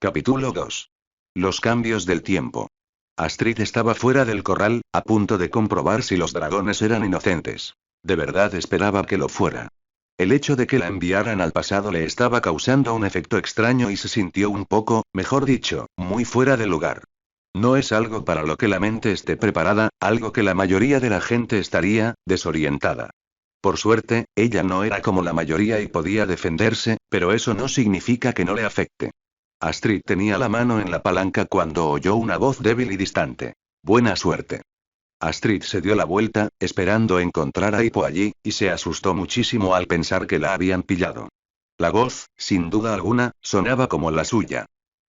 Capítulo 2. Los cambios del tiempo. Astrid estaba fuera del corral, a punto de comprobar si los dragones eran inocentes. De verdad esperaba que lo fuera. El hecho de que la enviaran al pasado le estaba causando un efecto extraño y se sintió un poco, mejor dicho, muy fuera de lugar. No es algo para lo que la mente esté preparada, algo que la mayoría de la gente estaría desorientada. Por suerte, ella no era como la mayoría y podía defenderse, pero eso no significa que no le afecte. Astrid tenía la mano en la palanca cuando oyó una voz débil y distante. Buena suerte. Astrid se dio la vuelta, esperando encontrar a Hippo allí, y se asustó muchísimo al pensar que la habían pillado. La voz, sin duda alguna, sonaba como la suya.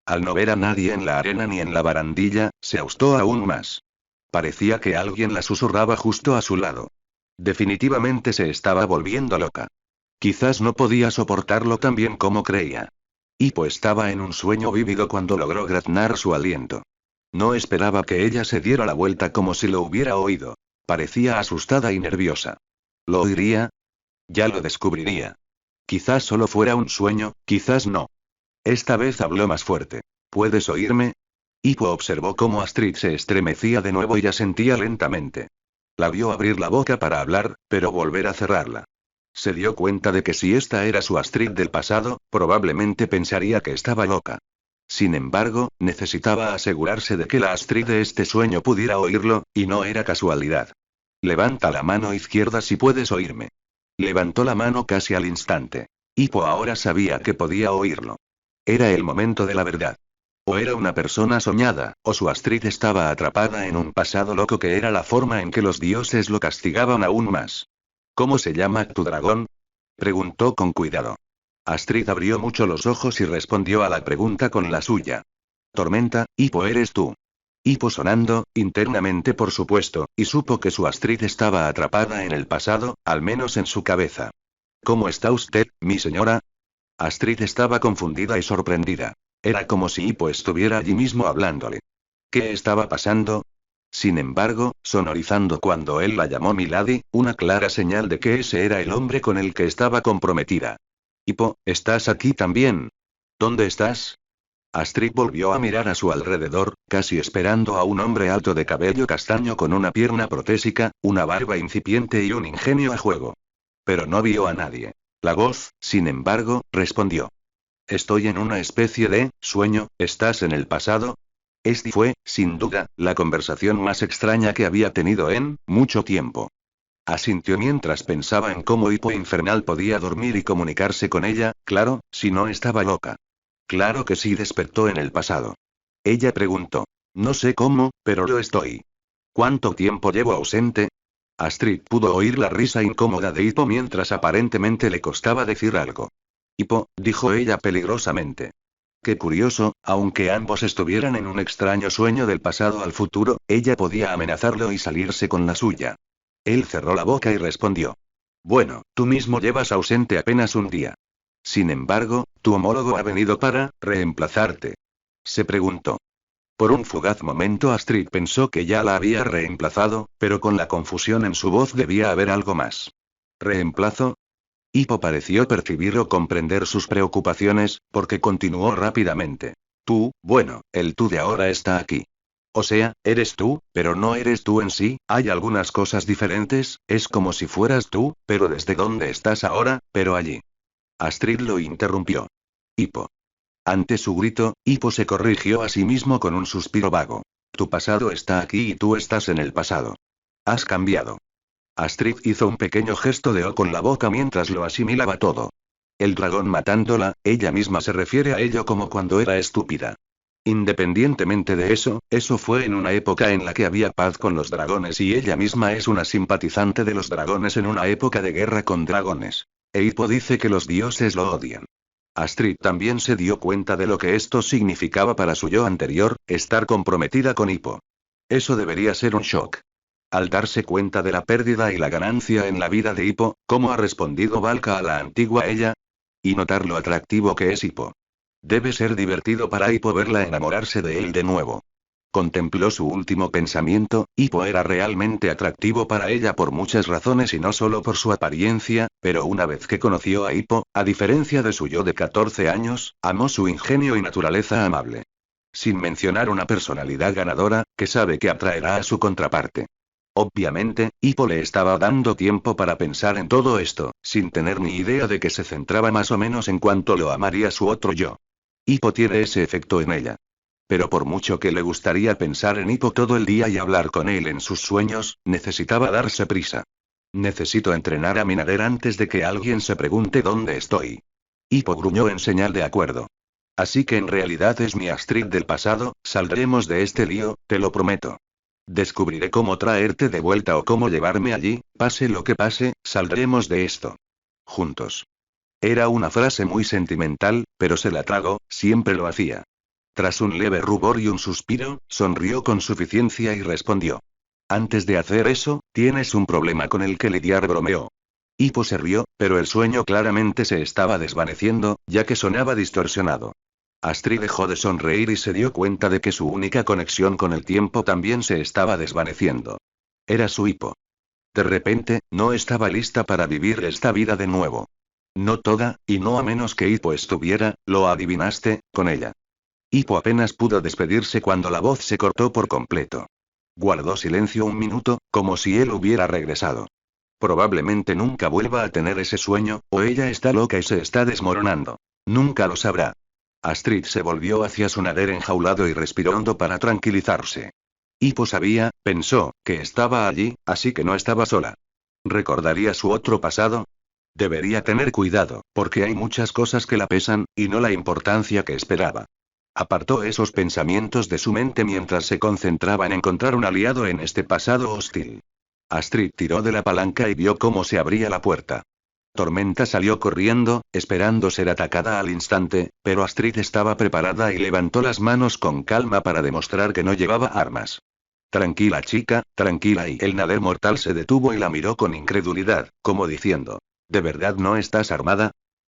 Al no ver a nadie en la arena ni en la barandilla, se asustó aún más. Parecía que alguien la susurraba justo a su lado. Definitivamente se estaba volviendo loca. Quizás no podía soportarlo tan bien como creía. Hippo estaba en un sueño vívido cuando logró graznar su aliento. No esperaba que ella se diera la vuelta como si lo hubiera oído. Parecía asustada y nerviosa. ¿Lo oiría? Ya lo descubriría. Quizás solo fuera un sueño, quizás no. Esta vez habló más fuerte. ¿Puedes oírme? Hippo observó cómo Astrid se estremecía de nuevo y asentía lentamente. La vio abrir la boca para hablar, pero volver a cerrarla. Se dio cuenta de que si esta era su Astrid del pasado, probablemente pensaría que estaba loca. Sin embargo, necesitaba asegurarse de que la Astrid de este sueño pudiera oírlo, y no era casualidad. Levanta la mano izquierda si puedes oírme. Levantó la mano casi al instante. Hippo ahora sabía que podía oírlo. Era el momento de la verdad. O era una persona soñada, o su Astrid estaba atrapada en un pasado loco que era la forma en que los dioses lo castigaban aún más. ¿Cómo se llama tu dragón? Preguntó con cuidado. Astrid abrió mucho los ojos y respondió a la pregunta con la suya. Tormenta, Hippo eres tú. Hippo sonando, internamente por supuesto, y supo que su Astrid estaba atrapada en el pasado, al menos en su cabeza. ¿Cómo está usted, mi señora? Astrid estaba confundida y sorprendida. Era como si Hippo estuviera allí mismo hablándole. ¿Qué estaba pasando? Sin embargo, sonorizando cuando él la llamó Milady, una clara señal de que ese era el hombre con el que estaba comprometida. Hippo, ¿estás aquí también? ¿Dónde estás? Astrid volvió a mirar a su alrededor, casi esperando a un hombre alto de cabello castaño con una pierna protésica, una barba incipiente y un ingenio a juego. Pero no vio a nadie. La voz, sin embargo, respondió. Estoy en una especie de sueño, ¿estás en el pasado? Esta fue, sin duda, la conversación más extraña que había tenido en mucho tiempo. Asintió mientras pensaba en cómo Hippo infernal podía dormir y comunicarse con ella, claro, si no estaba loca. Claro que sí, despertó en el pasado. Ella preguntó. No sé cómo, pero lo estoy. ¿Cuánto tiempo llevo ausente? Astrid pudo oír la risa incómoda de Hippo mientras aparentemente le costaba decir algo. Hippo, dijo ella peligrosamente. Qué curioso, aunque ambos estuvieran en un extraño sueño del pasado al futuro, ella podía amenazarlo y salirse con la suya. Él cerró la boca y respondió. Bueno, tú mismo llevas ausente apenas un día. Sin embargo, tu homólogo ha venido para reemplazarte. Se preguntó. Por un fugaz momento Astrid pensó que ya la había reemplazado, pero con la confusión en su voz debía haber algo más. ¿Reemplazo? Hippo pareció percibir o comprender sus preocupaciones, porque continuó rápidamente. Tú, bueno, el tú de ahora está aquí. O sea, eres tú, pero no eres tú en sí, hay algunas cosas diferentes, es como si fueras tú, pero desde donde estás ahora, pero allí. Astrid lo interrumpió. Hippo. Ante su grito, Hippo se corrigió a sí mismo con un suspiro vago. Tu pasado está aquí y tú estás en el pasado. Has cambiado. Astrid hizo un pequeño gesto de O con la boca mientras lo asimilaba todo. El dragón matándola, ella misma se refiere a ello como cuando era estúpida. Independientemente de eso, eso fue en una época en la que había paz con los dragones y ella misma es una simpatizante de los dragones en una época de guerra con dragones. E Hippo dice que los dioses lo odian. Astrid también se dio cuenta de lo que esto significaba para su yo anterior, estar comprometida con Hippo. Eso debería ser un shock. Al darse cuenta de la pérdida y la ganancia en la vida de Hippo, ¿cómo ha respondido Valka a la antigua ella? Y notar lo atractivo que es Hippo. Debe ser divertido para Hippo verla enamorarse de él de nuevo. Contempló su último pensamiento. Hippo era realmente atractivo para ella por muchas razones y no solo por su apariencia, pero una vez que conoció a Hippo, a diferencia de su yo de 14 años, amó su ingenio y naturaleza amable. Sin mencionar una personalidad ganadora, que sabe que atraerá a su contraparte. Obviamente, Hippo le estaba dando tiempo para pensar en todo esto, sin tener ni idea de que se centraba más o menos en cuánto lo amaría su otro yo. Hippo tiene ese efecto en ella. Pero por mucho que le gustaría pensar en Hippo todo el día y hablar con él en sus sueños, necesitaba darse prisa. Necesito entrenar a mi Nader antes de que alguien se pregunte dónde estoy. Hippo gruñó en señal de acuerdo. Así que en realidad es mi Astrid del pasado, saldremos de este lío, te lo prometo. Descubriré cómo traerte de vuelta o cómo llevarme allí, pase lo que pase, saldremos de esto. Juntos. Era una frase muy sentimental, pero se la tragó, siempre lo hacía. Tras un leve rubor y un suspiro, sonrió con suficiencia y respondió. Antes de hacer eso, tienes un problema con el que lidiar, bromeó. Hippo se rió, pero el sueño claramente se estaba desvaneciendo, ya que sonaba distorsionado. Astrid dejó de sonreír y se dio cuenta de que su única conexión con el tiempo también se estaba desvaneciendo. Era su Hippo. De repente, no estaba lista para vivir esta vida de nuevo. No toda, y no a menos que Hippo estuviera, lo adivinaste, con ella. Hippo apenas pudo despedirse cuando la voz se cortó por completo. Guardó silencio un minuto, como si él hubiera regresado. Probablemente nunca vuelva a tener ese sueño, o ella está loca y se está desmoronando. Nunca lo sabrá. Astrid se volvió hacia su Nader enjaulado y respiró hondo para tranquilizarse. Hippo sabía, pensó, que estaba allí, así que no estaba sola. ¿Recordaría su otro pasado? Debería tener cuidado, porque hay muchas cosas que la pesan, y no la importancia que esperaba. Apartó esos pensamientos de su mente mientras se concentraba en encontrar un aliado en este pasado hostil. Astrid tiró de la palanca y vio cómo se abría la puerta. Tormenta salió corriendo, esperando ser atacada al instante, pero Astrid estaba preparada y levantó las manos con calma para demostrar que no llevaba armas. Tranquila chica, tranquila, y el Nader mortal se detuvo y la miró con incredulidad, como diciendo, ¿de verdad no estás armada?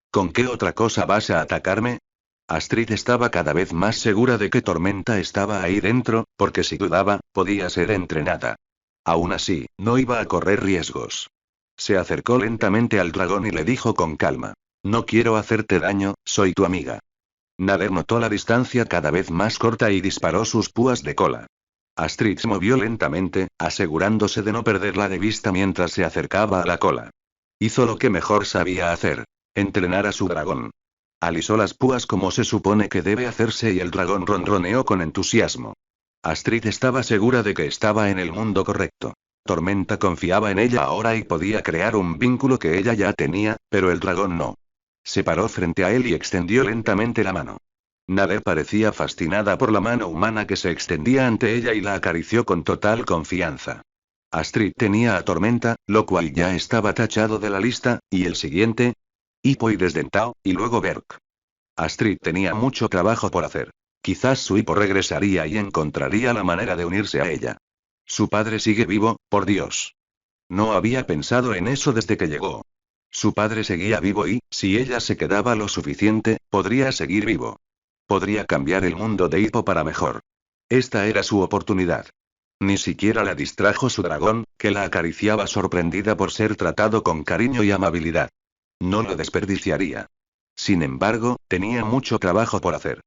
¿Con qué otra cosa vas a atacarme? Astrid estaba cada vez más segura de que Tormenta estaba ahí dentro, porque si dudaba, podía ser entrenada. Aún así, no iba a correr riesgos. Se acercó lentamente al dragón y le dijo con calma. No quiero hacerte daño, soy tu amiga. Nader notó la distancia cada vez más corta y disparó sus púas de cola. Astrid se movió lentamente, asegurándose de no perderla de vista mientras se acercaba a la cola. Hizo lo que mejor sabía hacer. Entrenar a su dragón. Alisó las púas como se supone que debe hacerse y el dragón ronroneó con entusiasmo. Astrid estaba segura de que estaba en el mundo correcto. Tormenta confiaba en ella ahora y podía crear un vínculo que ella ya tenía, pero el dragón no. Se paró frente a él y extendió lentamente la mano. Nader parecía fascinada por la mano humana que se extendía ante ella y la acarició con total confianza. Astrid tenía a Tormenta, lo cual ya estaba tachado de la lista, y el siguiente. Hippo y Desdentao, y luego Berk. Astrid tenía mucho trabajo por hacer. Quizás su Hippo regresaría y encontraría la manera de unirse a ella. Su padre sigue vivo, por Dios. No había pensado en eso desde que llegó. Su padre seguía vivo y, si ella se quedaba lo suficiente, podría seguir vivo. Podría cambiar el mundo de Hippo para mejor. Esta era su oportunidad. Ni siquiera la distrajo su dragón, que la acariciaba sorprendida por ser tratado con cariño y amabilidad. No lo desperdiciaría. Sin embargo, tenía mucho trabajo por hacer.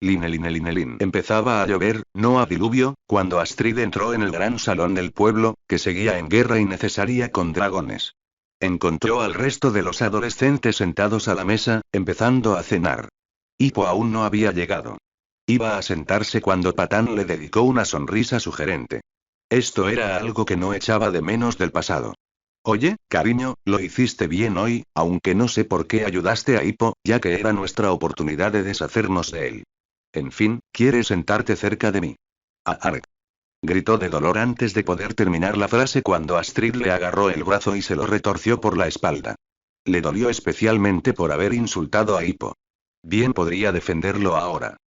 Line. Empezaba a llover, no a diluvio, cuando Astrid entró en el gran salón del pueblo, que seguía en guerra innecesaria con dragones. Encontró al resto de los adolescentes sentados a la mesa, empezando a cenar. Hippo aún no había llegado. Iba a sentarse cuando Patán le dedicó una sonrisa sugerente. Esto era algo que no echaba de menos del pasado. Oye, cariño, lo hiciste bien hoy, aunque no sé por qué ayudaste a Hippo, ya que era nuestra oportunidad de deshacernos de él. En fin, ¿quieres sentarte cerca de mí? Arg. Gritó de dolor antes de poder terminar la frase cuando Astrid le agarró el brazo y se lo retorció por la espalda. Le dolió especialmente por haber insultado a Hippo. Bien podría defenderlo ahora.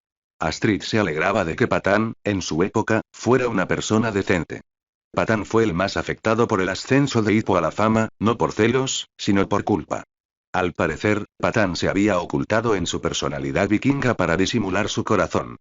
Astrid se alegraba de que Patán, en su época, fuera una persona decente. Patán fue el más afectado por el ascenso de Hippo a la fama, no por celos, sino por culpa. Al parecer, Patán se había ocultado en su personalidad vikinga para disimular su corazón.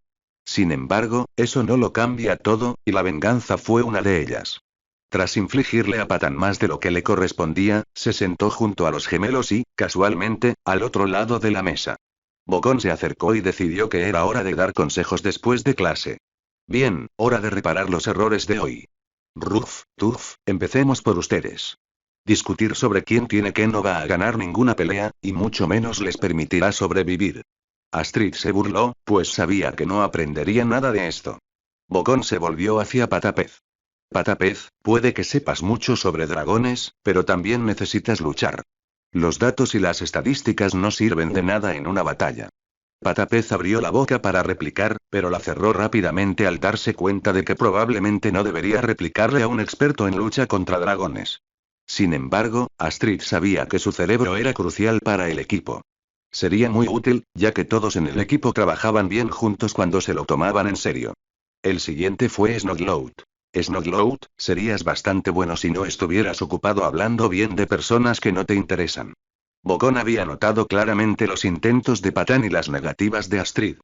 Sin embargo, eso no lo cambia todo, y la venganza fue una de ellas. Tras infligirle a Patán más de lo que le correspondía, se sentó junto a los gemelos y, casualmente, al otro lado de la mesa. Bokón se acercó y decidió que era hora de dar consejos después de clase. Bien, hora de reparar los errores de hoy. Ruff, Tuff, empecemos por ustedes. Discutir sobre quién tiene que no va a ganar ninguna pelea, y mucho menos les permitirá sobrevivir. Astrid se burló, pues sabía que no aprendería nada de esto. Bokón se volvió hacia Patapez. Patapez, puede que sepas mucho sobre dragones, pero también necesitas luchar. Los datos y las estadísticas no sirven de nada en una batalla. Patapez abrió la boca para replicar, pero la cerró rápidamente al darse cuenta de que probablemente no debería replicarle a un experto en lucha contra dragones. Sin embargo, Astrid sabía que su cerebro era crucial para el equipo. Sería muy útil, ya que todos en el equipo trabajaban bien juntos cuando se lo tomaban en serio. El siguiente fue Snowgloat. Snowgloat, serías bastante bueno si no estuvieras ocupado hablando bien de personas que no te interesan. Bokón había notado claramente los intentos de Patán y las negativas de Astrid.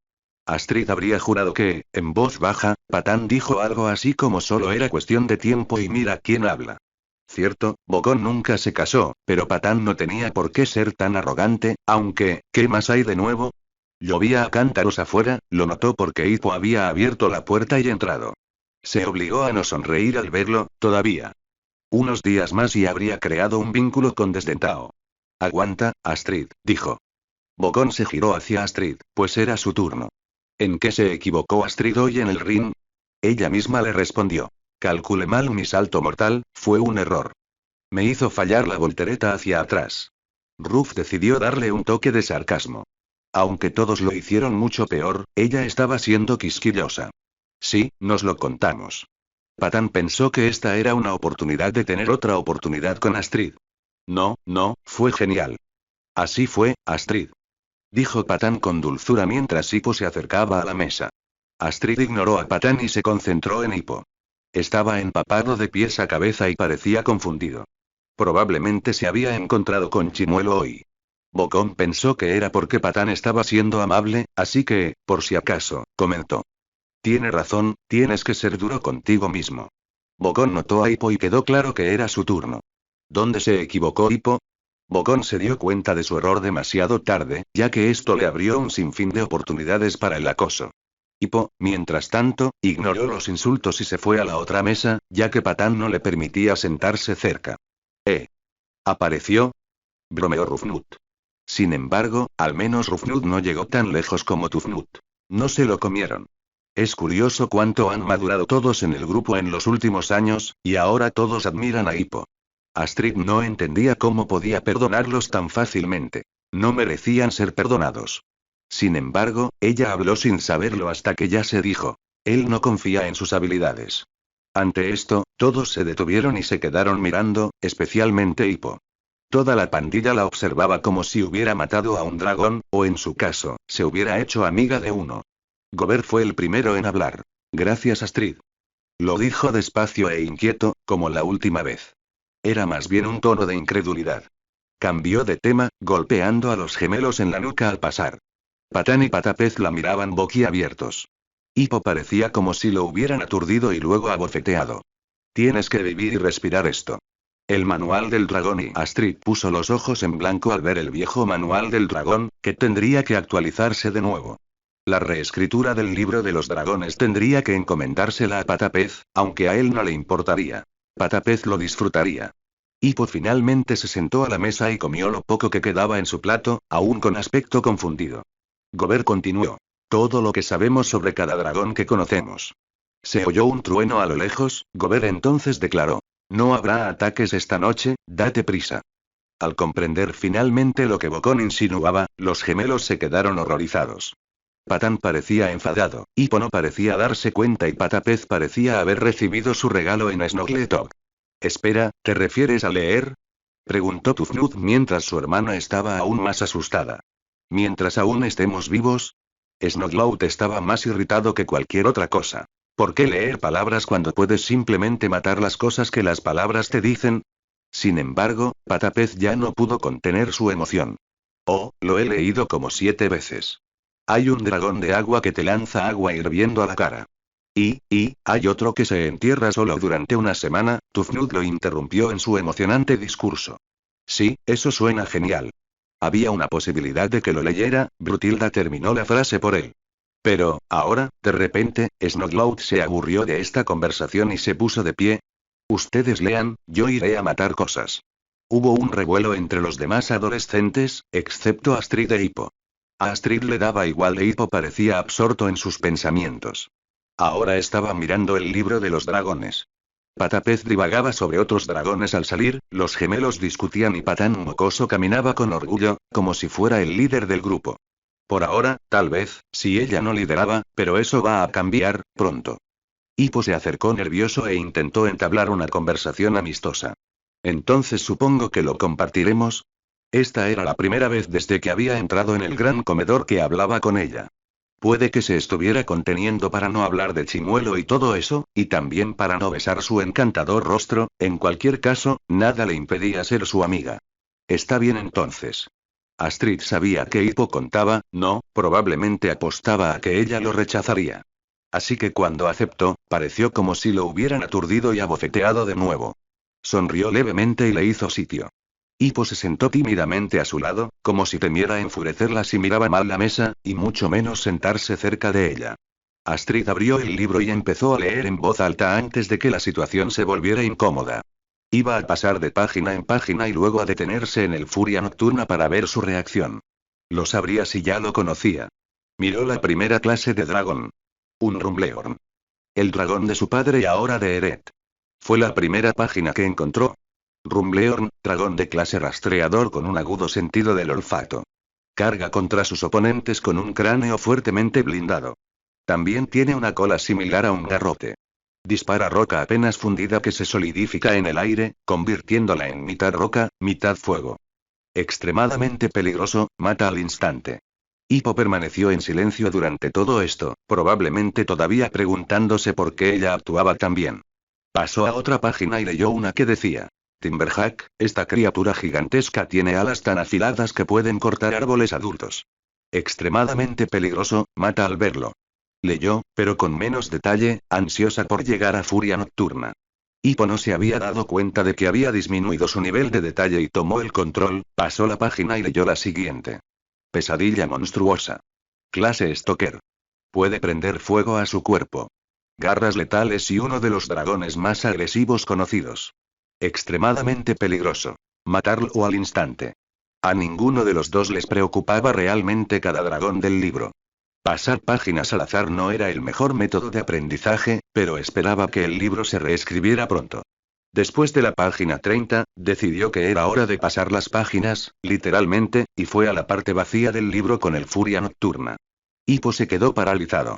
Astrid habría jurado que, en voz baja, Patán dijo algo así como solo era cuestión de tiempo y mira quién habla. Cierto, Bokón nunca se casó, pero Patán no tenía por qué ser tan arrogante, aunque, ¿qué más hay de nuevo? Llovía a cántaros afuera, lo notó porque Hippo había abierto la puerta y entrado. Se obligó a no sonreír al verlo, todavía. Unos días más y habría creado un vínculo con Desdentao. Aguanta, Astrid, dijo. Bokón se giró hacia Astrid, pues era su turno. ¿En qué se equivocó Astrid hoy en el ring? Ella misma le respondió. Calculé mal mi salto mortal, fue un error. Me hizo fallar la voltereta hacia atrás. Ruff decidió darle un toque de sarcasmo. Aunque todos lo hicieron mucho peor, ella estaba siendo quisquillosa. Sí, nos lo contamos. Patán pensó que esta era una oportunidad de tener otra oportunidad con Astrid. No, no, fue genial. Así fue, Astrid. Dijo Patán con dulzura mientras Hippo se acercaba a la mesa. Astrid ignoró a Patán y se concentró en Hippo. Estaba empapado de pies a cabeza y parecía confundido. Probablemente se había encontrado con Chimuelo hoy. Bokón pensó que era porque Patán estaba siendo amable, así que, por si acaso, comentó. Tiene razón, tienes que ser duro contigo mismo. Bokón notó a Hippo y quedó claro que era su turno. ¿Dónde se equivocó Hippo? Bokón se dio cuenta de su error demasiado tarde, ya que esto le abrió un sinfín de oportunidades para el acoso. Hippo, mientras tanto, ignoró los insultos y se fue a la otra mesa, ya que Patán no le permitía sentarse cerca. ¿Apareció? Bromeó Rufnut. Sin embargo, al menos Rufnut no llegó tan lejos como Tufnut. No se lo comieron. Es curioso cuánto han madurado todos en el grupo en los últimos años, y ahora todos admiran a Hippo. Astrid no entendía cómo podía perdonarlos tan fácilmente. No merecían ser perdonados. Sin embargo, ella habló sin saberlo hasta que ya se dijo. Él no confía en sus habilidades. Ante esto, todos se detuvieron y se quedaron mirando, especialmente Hippo. Toda la pandilla la observaba como si hubiera matado a un dragón, o en su caso, se hubiera hecho amiga de uno. Gobert fue el primero en hablar. Gracias Astrid. Lo dijo despacio e inquieto, como la última vez. Era más bien un tono de incredulidad. Cambió de tema, golpeando a los gemelos en la nuca al pasar. Patán y Patapez la miraban boquiabiertos. Hippo parecía como si lo hubieran aturdido y luego abofeteado. Tienes que vivir y respirar esto. El manual del dragón y Astrid puso los ojos en blanco al ver el viejo manual del dragón, que tendría que actualizarse de nuevo. La reescritura del libro de los dragones tendría que encomendársela a Patapez, aunque a él no le importaría. Patapez lo disfrutaría. Hippo finalmente se sentó a la mesa y comió lo poco que quedaba en su plato, aún con aspecto confundido. Gobert continuó. Todo lo que sabemos sobre cada dragón que conocemos. Se oyó un trueno a lo lejos, Gobert entonces declaró. No habrá ataques esta noche, date prisa. Al comprender finalmente lo que Bokón insinuaba, los gemelos se quedaron horrorizados. Patán parecía enfadado, Hippo no parecía darse cuenta y Patapez parecía haber recibido su regalo en Snogletok. Espera, ¿te refieres a leer? Preguntó Tufnut mientras su hermana estaba aún más asustada. Mientras aún estemos vivos. Snowgloat estaba más irritado que cualquier otra cosa. ¿Por qué leer palabras cuando puedes simplemente matar las cosas que las palabras te dicen? Sin embargo, Patapez ya no pudo contener su emoción. Oh, lo he leído como 7 veces. Hay un dragón de agua que te lanza agua hirviendo a la cara. Hay otro que se entierra solo durante una semana, Tufnud lo interrumpió en su emocionante discurso. Sí, eso suena genial. Había una posibilidad de que lo leyera, Brutilda terminó la frase por él. Pero, ahora, de repente, Snowcloud se aburrió de esta conversación y se puso de pie. Ustedes lean, yo iré a matar cosas. Hubo un revuelo entre los demás adolescentes, excepto Astrid e Hippo. A Astrid le daba igual e Hippo parecía absorto en sus pensamientos. Ahora estaba mirando el libro de los dragones. Patapez divagaba sobre otros dragones al salir, los gemelos discutían y Patán Mocoso caminaba con orgullo, como si fuera el líder del grupo. Por ahora, tal vez, si ella no lideraba, pero eso va a cambiar, pronto. Hippo se acercó nervioso e intentó entablar una conversación amistosa. Entonces supongo que lo compartiremos. Esta era la primera vez desde que había entrado en el gran comedor que hablaba con ella. Puede que se estuviera conteniendo para no hablar de Chimuelo y todo eso, y también para no besar su encantador rostro, en cualquier caso, nada le impedía ser su amiga. Está bien entonces. Astrid sabía que Hippo contaba, no, probablemente apostaba a que ella lo rechazaría. Así que cuando aceptó, pareció como si lo hubieran aturdido y abofeteado de nuevo. Sonrió levemente y le hizo sitio. Hippo se sentó tímidamente a su lado, como si temiera enfurecerla si miraba mal la mesa, y mucho menos sentarse cerca de ella. Astrid abrió el libro y empezó a leer en voz alta antes de que la situación se volviera incómoda. Iba a pasar de página en página y luego a detenerse en el Furia Nocturna para ver su reacción. Lo sabría si ya lo conocía. Miró la primera clase de dragón. Un Rumbleorn. El dragón de su padre y ahora de Eret. Fue la primera página que encontró. Rumbleorn, dragón de clase rastreador con un agudo sentido del olfato. Carga contra sus oponentes con un cráneo fuertemente blindado. También tiene una cola similar a un garrote. Dispara roca apenas fundida que se solidifica en el aire, convirtiéndola en mitad roca, mitad fuego. Extremadamente peligroso, mata al instante. Hippo permaneció en silencio durante todo esto, probablemente todavía preguntándose por qué ella actuaba tan bien. Pasó a otra página y leyó una que decía: Timberhack, esta criatura gigantesca tiene alas tan afiladas que pueden cortar árboles adultos. Extremadamente peligroso, mata al verlo. Leyó, pero con menos detalle, ansiosa por llegar a Furia Nocturna. Hippo no se había dado cuenta de que había disminuido su nivel de detalle y tomó el control, pasó la página y leyó la siguiente. Pesadilla monstruosa. Clase Stalker. Puede prender fuego a su cuerpo. Garras letales y uno de los dragones más agresivos conocidos. Extremadamente peligroso. Matarlo al instante. A ninguno de los dos les preocupaba realmente cada dragón del libro. Pasar páginas al azar no era el mejor método de aprendizaje, pero esperaba que el libro se reescribiera pronto. Después de la página 30, decidió que era hora de pasar las páginas, literalmente, y fue a la parte vacía del libro con el Furia Nocturna. Hippo se quedó paralizado.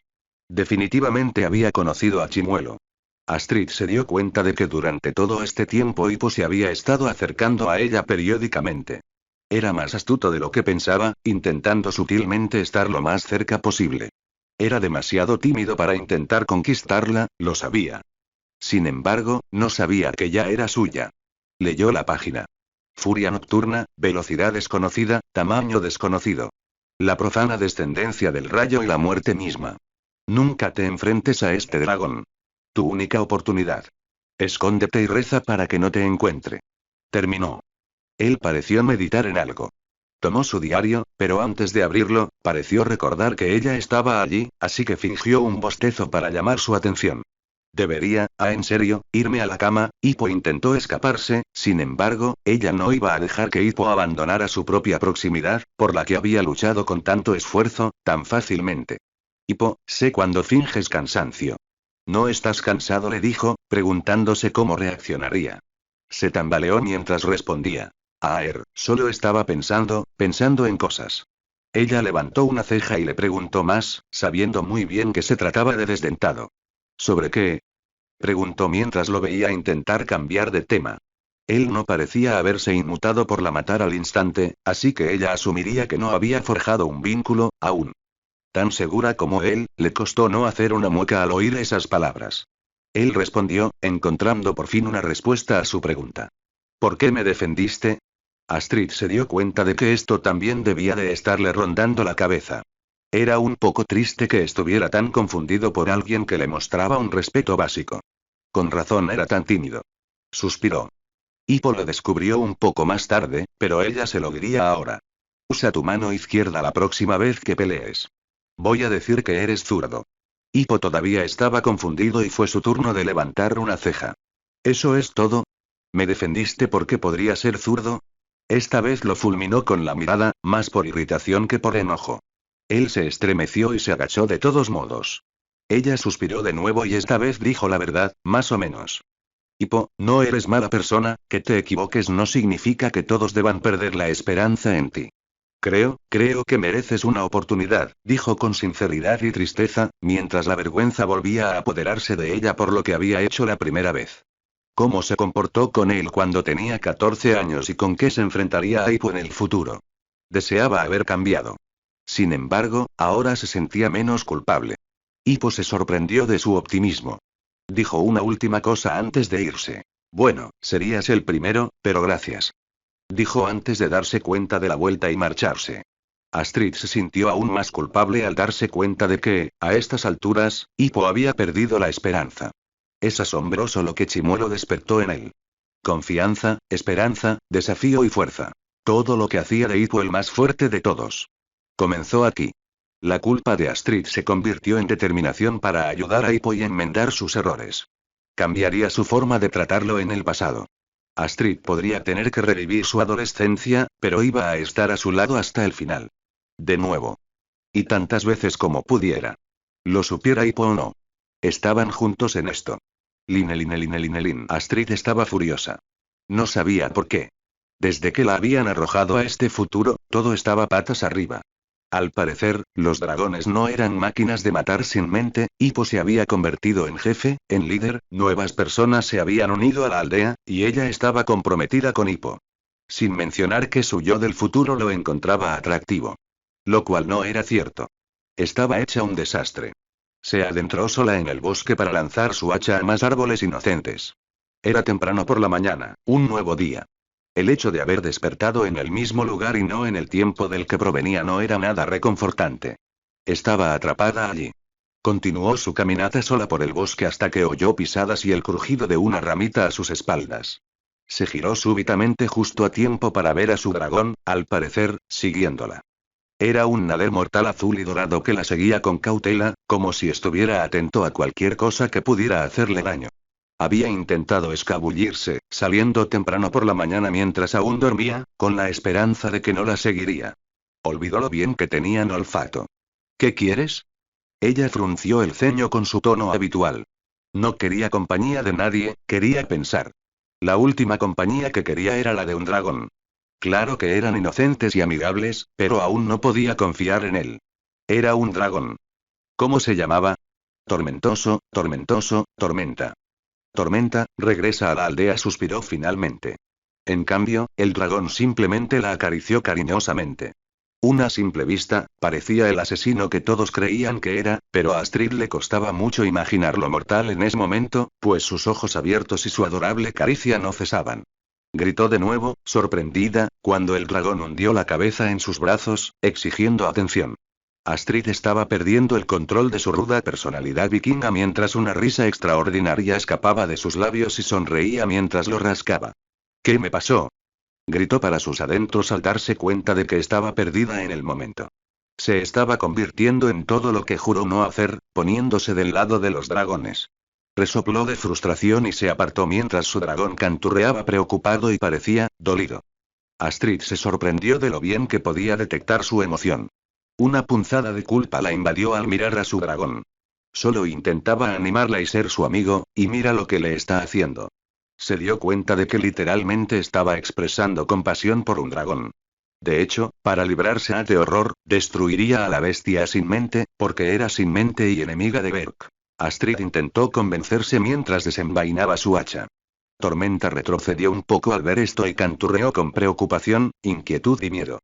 Definitivamente había conocido a Chimuelo. Astrid se dio cuenta de que durante todo este tiempo Hippo se había estado acercando a ella periódicamente. Era más astuto de lo que pensaba, intentando sutilmente estar lo más cerca posible. Era demasiado tímido para intentar conquistarla, lo sabía. Sin embargo, no sabía que ya era suya. Leyó la página. Furia nocturna, velocidad desconocida, tamaño desconocido. La profana descendencia del rayo y la muerte misma. Nunca te enfrentes a este dragón. Tu única oportunidad. Escóndete y reza para que no te encuentre. Terminó. Él pareció meditar en algo. Tomó su diario, pero antes de abrirlo, pareció recordar que ella estaba allí, así que fingió un bostezo para llamar su atención. Debería, en serio, irme a la cama. Hippo intentó escaparse, sin embargo, ella no iba a dejar que Hippo abandonara su propia proximidad, por la que había luchado con tanto esfuerzo, tan fácilmente. Hippo, sé cuando finges cansancio. ¿No estás cansado?, le dijo, preguntándose cómo reaccionaría. Se tambaleó mientras respondía. Solo estaba pensando en cosas. Ella levantó una ceja y le preguntó más, sabiendo muy bien que se trataba de desdentado. ¿Sobre qué? Preguntó mientras lo veía intentar cambiar de tema. Él no parecía haberse inmutado por la matar al instante, así que ella asumiría que no había forjado un vínculo, aún. Tan segura como él, le costó no hacer una mueca al oír esas palabras. Él respondió, encontrando por fin una respuesta a su pregunta. ¿Por qué me defendiste? Astrid se dio cuenta de que esto también debía de estarle rondando la cabeza. Era un poco triste que estuviera tan confundido por alguien que le mostraba un respeto básico. Con razón era tan tímido. Suspiró. Hippo lo descubrió un poco más tarde, pero ella se lo diría ahora. Usa tu mano izquierda la próxima vez que pelees. Voy a decir que eres zurdo. Hippo todavía estaba confundido y fue su turno de levantar una ceja. ¿Eso es todo? ¿Me defendiste porque podría ser zurdo? Esta vez lo fulminó con la mirada, más por irritación que por enojo. Él se estremeció y se agachó de todos modos. Ella suspiró de nuevo y esta vez dijo la verdad, más o menos. Hippo, no eres mala persona, que te equivoques no significa que todos deban perder la esperanza en ti. Creo que mereces una oportunidad, dijo con sinceridad y tristeza, mientras la vergüenza volvía a apoderarse de ella por lo que había hecho la primera vez. ¿Cómo se comportó con él cuando tenía 14 años y con qué se enfrentaría a Hippo en el futuro? Deseaba haber cambiado. Sin embargo, ahora se sentía menos culpable. Hippo se sorprendió de su optimismo. Dijo una última cosa antes de irse. Bueno, serías el primero, pero gracias. Dijo antes de darse cuenta de la vuelta y marcharse. Astrid se sintió aún más culpable al darse cuenta de que, a estas alturas, Hippo había perdido la esperanza. Es asombroso lo que Chimuelo despertó en él. Confianza, esperanza, desafío y fuerza. Todo lo que hacía de Hippo el más fuerte de todos. Comenzó aquí. La culpa de Astrid se convirtió en determinación para ayudar a Hippo y enmendar sus errores. Cambiaría su forma de tratarlo en el pasado. Astrid podría tener que revivir su adolescencia, pero iba a estar a su lado hasta el final. De nuevo. Y tantas veces como pudiera. Lo supiera Hippo o no. Estaban juntos en esto. Linelin. Astrid estaba furiosa. No sabía por qué. Desde que la habían arrojado a este futuro, todo estaba patas arriba. Al parecer, los dragones no eran máquinas de matar sin mente, Hippo se había convertido en jefe, en líder, nuevas personas se habían unido a la aldea, y ella estaba comprometida con Hippo. Sin mencionar que su yo del futuro lo encontraba atractivo. Lo cual no era cierto. Estaba hecha un desastre. Se adentró sola en el bosque para lanzar su hacha a más árboles inocentes. Era temprano por la mañana, un nuevo día. El hecho de haber despertado en el mismo lugar y no en el tiempo del que provenía no era nada reconfortante. Estaba atrapada allí. Continuó su caminata sola por el bosque hasta que oyó pisadas y el crujido de una ramita a sus espaldas. Se giró súbitamente justo a tiempo para ver a su dragón, al parecer, siguiéndola. Era un nader mortal azul y dorado que la seguía con cautela, como si estuviera atento a cualquier cosa que pudiera hacerle daño. Había intentado escabullirse, saliendo temprano por la mañana mientras aún dormía, con la esperanza de que no la seguiría. Olvidó lo bien que tenían olfato. ¿Qué quieres? Ella frunció el ceño con su tono habitual. No quería compañía de nadie, quería pensar. La última compañía que quería era la de un dragón. Claro que eran inocentes y amigables, pero aún no podía confiar en él. Era un dragón. ¿Cómo se llamaba? Tormentoso, Tormenta. Tormenta, regresa a la aldea, suspiró finalmente. En cambio, el dragón simplemente la acarició cariñosamente. A simple vista, parecía el asesino que todos creían que era, pero a Astrid le costaba mucho imaginarlo mortal en ese momento, pues sus ojos abiertos y su adorable caricia no cesaban. Gritó de nuevo, sorprendida, cuando el dragón hundió la cabeza en sus brazos, exigiendo atención. Astrid estaba perdiendo el control de su ruda personalidad vikinga mientras una risa extraordinaria escapaba de sus labios y sonreía mientras lo rascaba. ¿Qué me pasó? Gritó para sus adentros al darse cuenta de que estaba perdida en el momento. Se estaba convirtiendo en todo lo que juró no hacer, poniéndose del lado de los dragones. Resopló de frustración y se apartó mientras su dragón canturreaba preocupado y parecía dolido. Astrid se sorprendió de lo bien que podía detectar su emoción. Una punzada de culpa la invadió al mirar a su dragón. Solo intentaba animarla y ser su amigo, y mira lo que le está haciendo. Se dio cuenta de que literalmente estaba expresando compasión por un dragón. De hecho, para librarse de horror, destruiría a la bestia sin mente, porque era sin mente y enemiga de Berk. Astrid intentó convencerse mientras desenvainaba su hacha. Tormenta retrocedió un poco al ver esto y canturreó con preocupación, inquietud y miedo.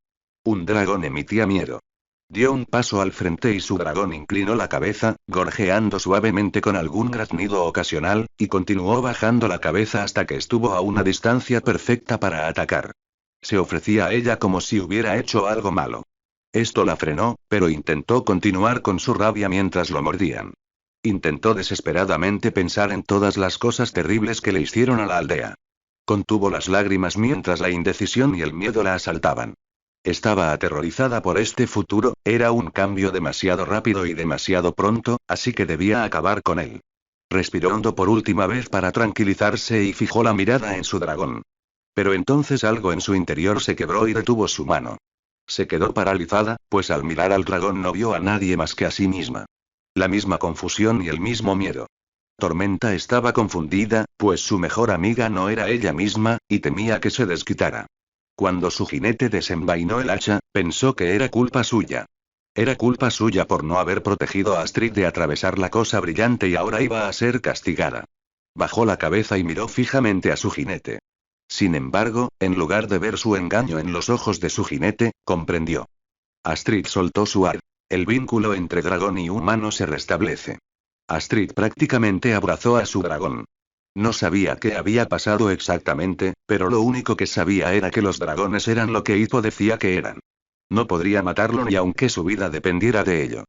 Un dragón emitía miedo. Dio un paso al frente y su dragón inclinó la cabeza, gorjeando suavemente con algún graznido ocasional, y continuó bajando la cabeza hasta que estuvo a una distancia perfecta para atacar. Se ofrecía a ella como si hubiera hecho algo malo. Esto la frenó, pero intentó continuar con su rabia mientras lo mordían. Intentó desesperadamente pensar en todas las cosas terribles que le hicieron a la aldea. Contuvo las lágrimas mientras la indecisión y el miedo la asaltaban. Estaba aterrorizada por este futuro, era un cambio demasiado rápido y demasiado pronto, así que debía acabar con él. Respiró hondo por última vez para tranquilizarse y fijó la mirada en su dragón. Pero entonces algo en su interior se quebró y detuvo su mano. Se quedó paralizada, pues al mirar al dragón no vio a nadie más que a sí misma. La misma confusión y el mismo miedo. Tormenta estaba confundida, pues su mejor amiga no era ella misma, y temía que se desquitara. Cuando su jinete desenvainó el hacha, pensó que era culpa suya. Era culpa suya por no haber protegido a Astrid de atravesar la cosa brillante y ahora iba a ser castigada. Bajó la cabeza y miró fijamente a su jinete. Sin embargo, en lugar de ver su engaño en los ojos de su jinete, comprendió. Astrid soltó su ar. El vínculo entre dragón y humano se restablece. Astrid prácticamente abrazó a su dragón. No sabía qué había pasado exactamente, pero lo único que sabía era que los dragones eran lo que Hippo decía que eran. No podría matarlo ni aunque su vida dependiera de ello.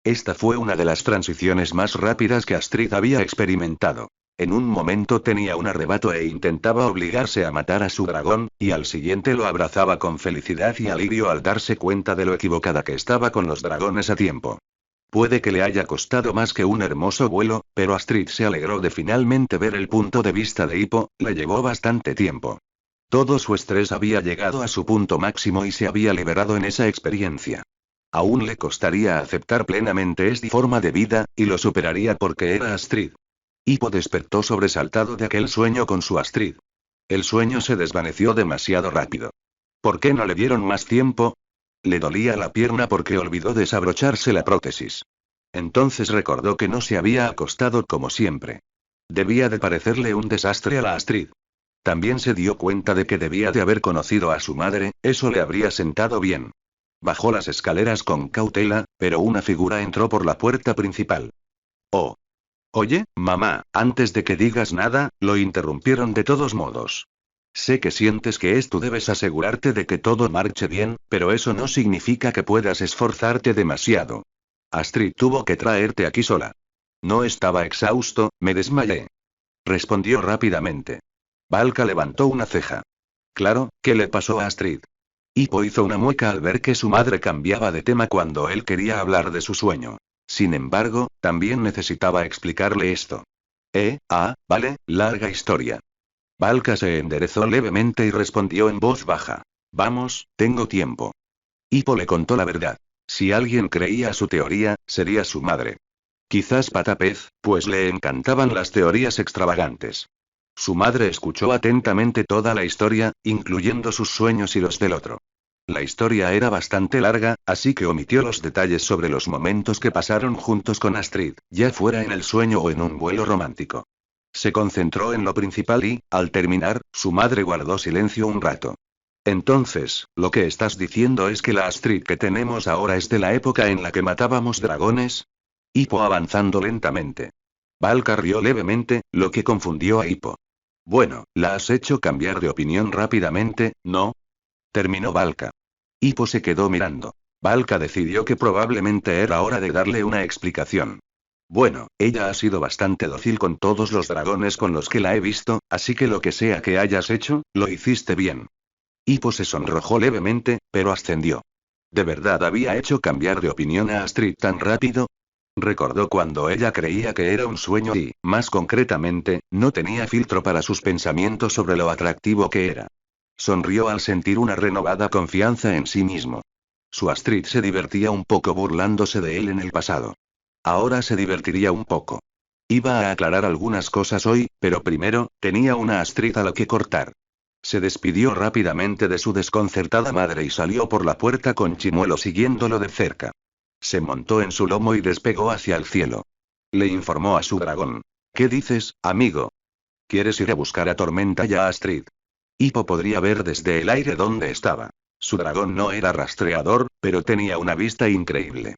Esta fue una de las transiciones más rápidas que Astrid había experimentado. En un momento tenía un arrebato e intentaba obligarse a matar a su dragón, y al siguiente lo abrazaba con felicidad y alivio al darse cuenta de lo equivocada que estaba con los dragones a tiempo. Puede que le haya costado más que un hermoso vuelo, pero Astrid se alegró de finalmente ver el punto de vista de Hippo, le llevó bastante tiempo. Todo su estrés había llegado a su punto máximo y se había liberado en esa experiencia. Aún le costaría aceptar plenamente esta forma de vida, y lo superaría porque era Astrid. Hippo despertó sobresaltado de aquel sueño con su Astrid. El sueño se desvaneció demasiado rápido. ¿Por qué no le dieron más tiempo? Le dolía la pierna porque olvidó desabrocharse la prótesis. Entonces recordó que no se había acostado como siempre. Debía de parecerle un desastre a la Astrid. También se dio cuenta de que debía de haber conocido a su madre, eso le habría sentado bien. Bajó las escaleras con cautela, pero una figura entró por la puerta principal. Oh. Oye, mamá, antes de que digas nada, lo interrumpieron de todos modos. Sé que sientes que tú debes asegurarte de que todo marche bien, pero eso no significa que puedas esforzarte demasiado. Astrid tuvo que traerte aquí sola. No estaba exhausto, me desmayé. Respondió rápidamente. Valka levantó una ceja. Claro, ¿qué le pasó a Astrid? Hippo hizo una mueca al ver que su madre cambiaba de tema cuando él quería hablar de su sueño. Sin embargo, también necesitaba explicarle esto. Vale, larga historia. Valka se enderezó levemente y respondió en voz baja. Vamos, tengo tiempo. Hippo le contó la verdad. Si alguien creía su teoría, sería su madre. Quizás Patapez, pues le encantaban las teorías extravagantes. Su madre escuchó atentamente toda la historia, incluyendo sus sueños y los del otro. La historia era bastante larga, así que omitió los detalles sobre los momentos que pasaron juntos con Astrid, ya fuera en el sueño o en un vuelo romántico. Se concentró en lo principal y, al terminar, su madre guardó silencio un rato. Entonces, lo que estás diciendo es que la Astrid que tenemos ahora es de la época en la que matábamos dragones. Hippo avanzando lentamente. Valka rió levemente, lo que confundió a Hippo. Bueno, la has hecho cambiar de opinión rápidamente, ¿no? Terminó Valka. Hippo se quedó mirando. Valka decidió que probablemente era hora de darle una explicación. Bueno, ella ha sido bastante dócil con todos los dragones con los que la he visto, así que lo que sea que hayas hecho, lo hiciste bien. Hippo se sonrojó levemente, pero ascendió. ¿De verdad había hecho cambiar de opinión a Astrid tan rápido? Recordó cuando ella creía que era un sueño y, más concretamente, no tenía filtro para sus pensamientos sobre lo atractivo que era. Sonrió al sentir una renovada confianza en sí mismo. Su Astrid se divertía un poco burlándose de él en el pasado. Ahora se divertiría un poco. Iba a aclarar algunas cosas hoy, pero primero, tenía una Astrid a la que cortar. Se despidió rápidamente de su desconcertada madre y salió por la puerta con Chimuelo siguiéndolo de cerca. Se montó en su lomo y despegó hacia el cielo. Le informó a su dragón. ¿Qué dices, amigo? ¿Quieres ir a buscar a Tormenta y a Astrid? Hippo podría ver desde el aire dónde estaba. Su dragón no era rastreador, pero tenía una vista increíble.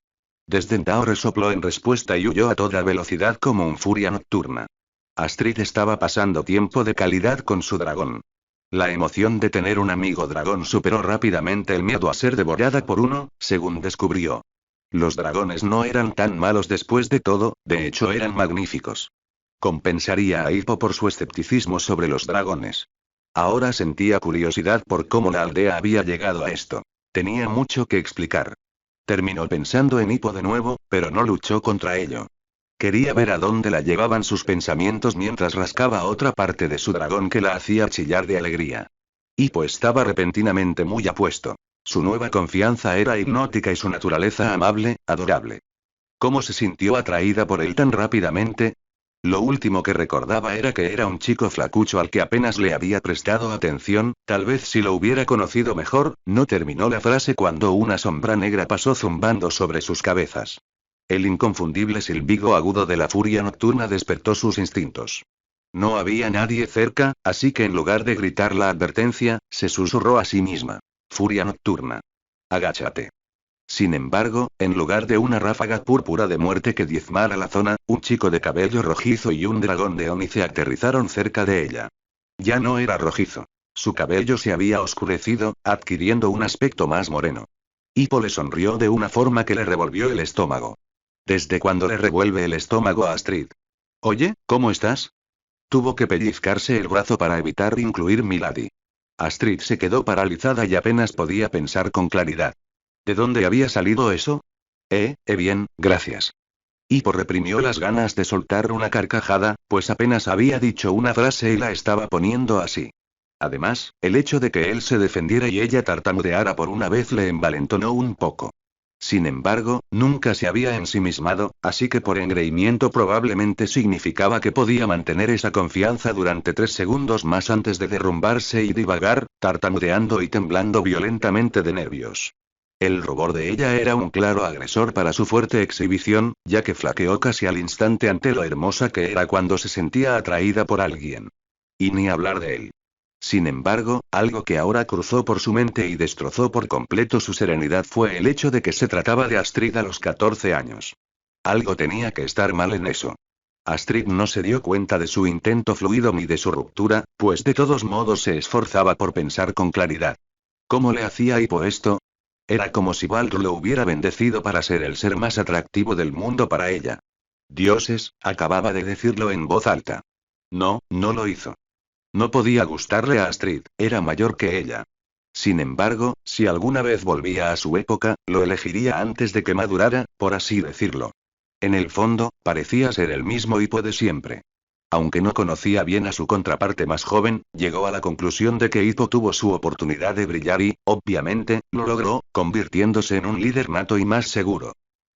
Desdentado resopló en respuesta y huyó a toda velocidad como un furia nocturna. Astrid estaba pasando tiempo de calidad con su dragón. La emoción de tener un amigo dragón superó rápidamente el miedo a ser devorada por uno, según descubrió. Los dragones no eran tan malos después de todo, de hecho eran magníficos. Compensaría a Hippo por su escepticismo sobre los dragones. Ahora sentía curiosidad por cómo la aldea había llegado a esto. Tenía mucho que explicar. Terminó pensando en Hippo de nuevo, pero no luchó contra ello. Quería ver a dónde la llevaban sus pensamientos mientras rascaba otra parte de su dragón que la hacía chillar de alegría. Hippo estaba repentinamente muy apuesto. Su nueva confianza era hipnótica y su naturaleza amable, adorable. ¿Cómo se sintió atraída por él tan rápidamente? Lo último que recordaba era que era un chico flacucho al que apenas le había prestado atención, tal vez si lo hubiera conocido mejor. No terminó la frase cuando una sombra negra pasó zumbando sobre sus cabezas. El inconfundible silbido agudo de la furia nocturna despertó sus instintos. No había nadie cerca, así que en lugar de gritar la advertencia, se susurró a sí misma. Furia nocturna. Agáchate. Sin embargo, en lugar de una ráfaga púrpura de muerte que diezmara la zona, un chico de cabello rojizo y un dragón de ónice aterrizaron cerca de ella. Ya no era rojizo. Su cabello se había oscurecido, adquiriendo un aspecto más moreno. Hippo le sonrió de una forma que le revolvió el estómago. ¿Desde cuándo le revuelve el estómago a Astrid? Oye, ¿cómo estás? Tuvo que pellizcarse el brazo para evitar incluir Milady. Astrid se quedó paralizada y apenas podía pensar con claridad. ¿De dónde había salido eso? Bien, gracias. Hippo reprimió las ganas de soltar una carcajada, pues apenas había dicho una frase y la estaba poniendo así. Además, el hecho de que él se defendiera y ella tartamudeara por una vez le envalentonó un poco. Sin embargo, nunca se había ensimismado, así que por engreimiento probablemente significaba que podía mantener esa confianza durante 3 segundos más antes de derrumbarse y divagar, tartamudeando y temblando violentamente de nervios. El rubor de ella era un claro agresor para su fuerte exhibición, ya que flaqueó casi al instante ante lo hermosa que era cuando se sentía atraída por alguien. Y ni hablar de él. Sin embargo, algo que ahora cruzó por su mente y destrozó por completo su serenidad fue el hecho de que se trataba de Astrid a los 14 años. Algo tenía que estar mal en eso. Astrid no se dio cuenta de su intento fluido ni de su ruptura, pues de todos modos se esforzaba por pensar con claridad. ¿Cómo le hacía Hippo esto? Era como si Baldur lo hubiera bendecido para ser el ser más atractivo del mundo para ella. Dioses, acababa de decirlo en voz alta. No, no lo hizo. No podía gustarle a Astrid, era mayor que ella. Sin embargo, si alguna vez volvía a su época, lo elegiría antes de que madurara, por así decirlo. En el fondo, parecía ser el mismo Hippo de siempre. Aunque no conocía bien a su contraparte más joven, llegó a la conclusión de que Hippo tuvo su oportunidad de brillar y, obviamente, lo logró, convirtiéndose en un líder nato y más seguro.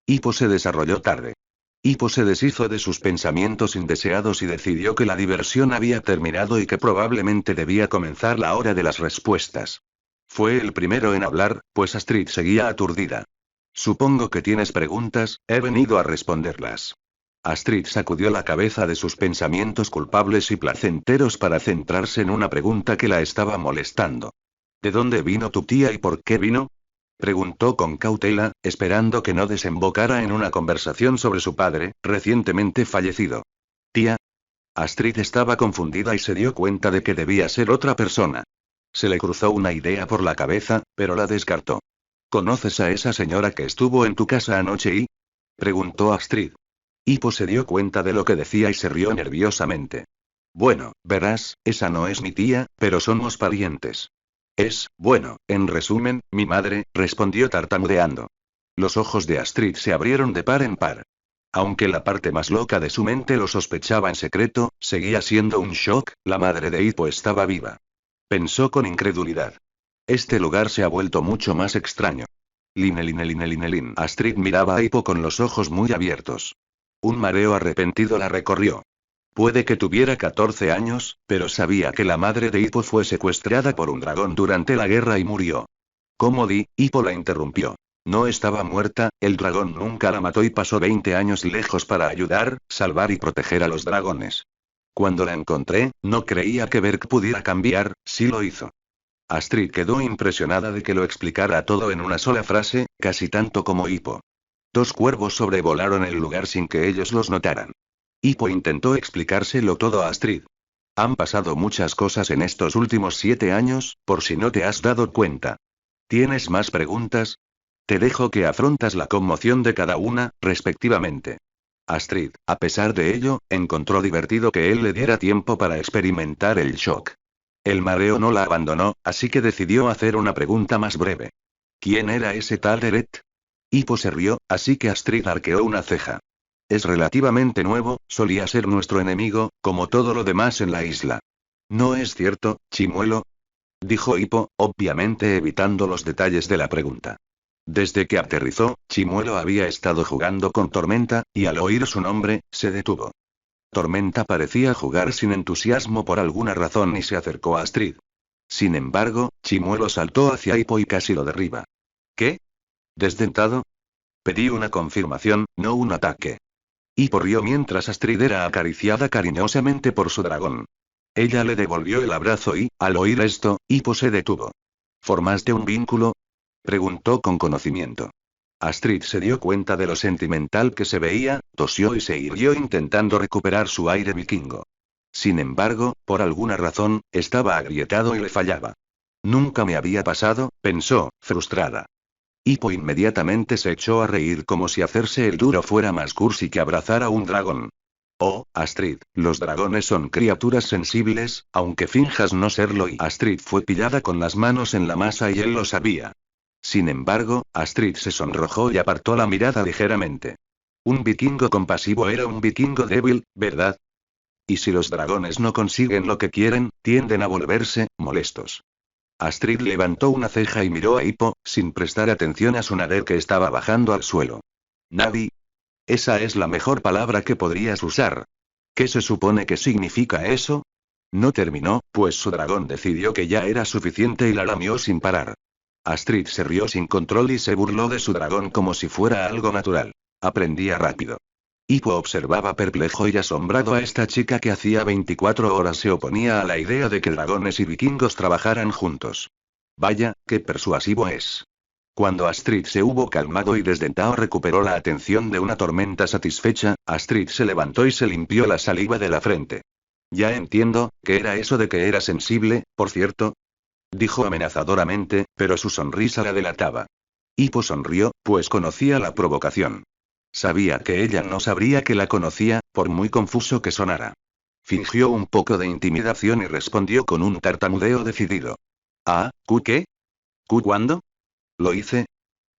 Hippo se desarrolló tarde. Hippo se deshizo de sus pensamientos indeseados y decidió que la diversión había terminado y que probablemente debía comenzar la hora de las respuestas. Fue el primero en hablar, pues Astrid seguía aturdida. Supongo que tienes preguntas, he venido a responderlas. Astrid sacudió la cabeza de sus pensamientos culpables y placenteros para centrarse en una pregunta que la estaba molestando. ¿De dónde vino tu tía y por qué vino? Preguntó con cautela, esperando que no desembocara en una conversación sobre su padre, recientemente fallecido. ¿Tía? Astrid estaba confundida y se dio cuenta de que debía ser otra persona. Se le cruzó una idea por la cabeza, pero la descartó. ¿Conoces a esa señora que estuvo en tu casa anoche y? Preguntó Astrid. Hippo se dio cuenta de lo que decía y se rió nerviosamente. Bueno, verás, esa no es mi tía, pero somos parientes. Bueno, en resumen, mi madre, respondió tartamudeando. Los ojos de Astrid se abrieron de par en par. Aunque la parte más loca de su mente lo sospechaba en secreto, seguía siendo un shock, la madre de Hippo estaba viva. Pensó con incredulidad. Este lugar se ha vuelto mucho más extraño. Line. Astrid miraba a Hippo con los ojos muy abiertos. Un mareo arrepentido la recorrió. Puede que tuviera 14 años, pero sabía que la madre de Hippo fue secuestrada por un dragón durante la guerra y murió. ¿Cómo Hippo la interrumpió. No estaba muerta, el dragón nunca la mató y pasó 20 años lejos para ayudar, salvar y proteger a los dragones. Cuando la encontré, no creía que Berk pudiera cambiar, sí lo hizo. Astrid quedó impresionada de que lo explicara todo en una sola frase, casi tanto como Hippo. 2 cuervos sobrevolaron el lugar sin que ellos los notaran. Hippo intentó explicárselo todo a Astrid. Han pasado muchas cosas en estos últimos 7 años, por si no te has dado cuenta. ¿Tienes más preguntas? Te dejo que afrontas la conmoción de cada una, respectivamente. Astrid, a pesar de ello, encontró divertido que él le diera tiempo para experimentar el shock. El mareo no la abandonó, así que decidió hacer una pregunta más breve. ¿Quién era ese tal Eret? Hippo se rió, así que Astrid arqueó una ceja. Es relativamente nuevo, solía ser nuestro enemigo, como todo lo demás en la isla. ¿No es cierto, chimuelo? Dijo Hippo, obviamente evitando los detalles de la pregunta. Desde que aterrizó, Chimuelo había estado jugando con Tormenta, y al oír su nombre, se detuvo. Tormenta parecía jugar sin entusiasmo por alguna razón y se acercó a Astrid. Sin embargo, Chimuelo saltó hacia Hippo y casi lo derriba. ¿Qué? ¿Desdentado? Pedí una confirmación, no un ataque. Hippo rió mientras Astrid era acariciada cariñosamente por su dragón. Ella le devolvió el abrazo y, al oír esto, Hippo se detuvo. ¿Formaste un vínculo? Preguntó con conocimiento. Astrid se dio cuenta de lo sentimental que se veía, tosió y se irguió intentando recuperar su aire vikingo. Sin embargo, por alguna razón, estaba agrietado y le fallaba. Nunca me había pasado, pensó, frustrada. Hippo inmediatamente se echó a reír como si hacerse el duro fuera más cursi que abrazar a un dragón. Oh, Astrid, los dragones son criaturas sensibles, aunque finjas no serlo, y Astrid fue pillada con las manos en la masa y él lo sabía. Sin embargo, Astrid se sonrojó y apartó la mirada ligeramente. Un vikingo compasivo era un vikingo débil, ¿verdad? Y si los dragones no consiguen lo que quieren, tienden a volverse molestos. Astrid levantó una ceja y miró a Hippo, sin prestar atención a su nader que estaba bajando al suelo. Navi. Esa es la mejor palabra que podrías usar. ¿Qué se supone que significa eso? No terminó, pues su dragón decidió que ya era suficiente y la lamió sin parar. Astrid se rió sin control y se burló de su dragón como si fuera algo natural. Aprendía rápido. Hippo observaba perplejo y asombrado a esta chica que hacía 24 horas se oponía a la idea de que dragones y vikingos trabajaran juntos. Vaya, qué persuasivo es. Cuando Astrid se hubo calmado y desdentado recuperó la atención de una Tormenta satisfecha, Astrid se levantó y se limpió la saliva de la frente. Ya entiendo, ¿qué era eso de que era sensible, por cierto? Dijo amenazadoramente, pero su sonrisa la delataba. Hippo sonrió, pues conocía la provocación. Sabía que ella no sabría que la conocía, por muy confuso que sonara. Fingió un poco de intimidación y respondió con un tartamudeo decidido. ¿Ah, qué? ¿Cuándo? Lo hice,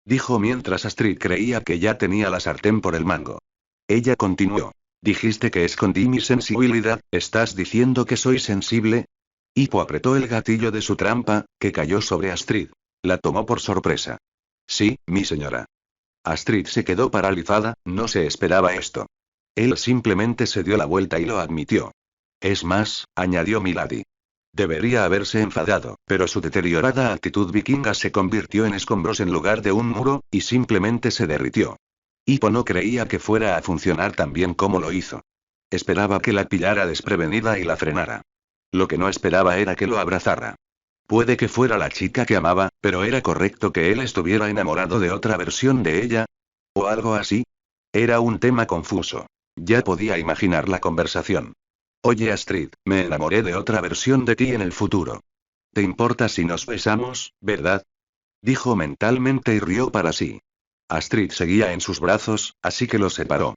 dijo mientras Astrid creía que ya tenía la sartén por el mango. Ella continuó. Dijiste que escondí mi sensibilidad, ¿estás diciendo que soy sensible? Hippo apretó el gatillo de su trampa, que cayó sobre Astrid. La tomó por sorpresa. Sí, mi señora. Astrid se quedó paralizada, no se esperaba esto. Él simplemente se dio la vuelta y lo admitió. Es más, añadió Milady. Debería haberse enfadado, pero su deteriorada actitud vikinga se convirtió en escombros en lugar de un muro, y simplemente se derritió. Hippo no creía que fuera a funcionar tan bien como lo hizo. Esperaba que la pillara desprevenida y la frenara. Lo que no esperaba era que lo abrazara. Puede que fuera la chica que amaba, pero ¿era correcto que él estuviera enamorado de otra versión de ella? ¿O algo así? Era un tema confuso. Ya podía imaginar la conversación. Oye Astrid, me enamoré de otra versión de ti en el futuro. ¿Te importa si nos besamos, verdad? Dijo mentalmente y rió para sí. Astrid seguía en sus brazos, así que los separó.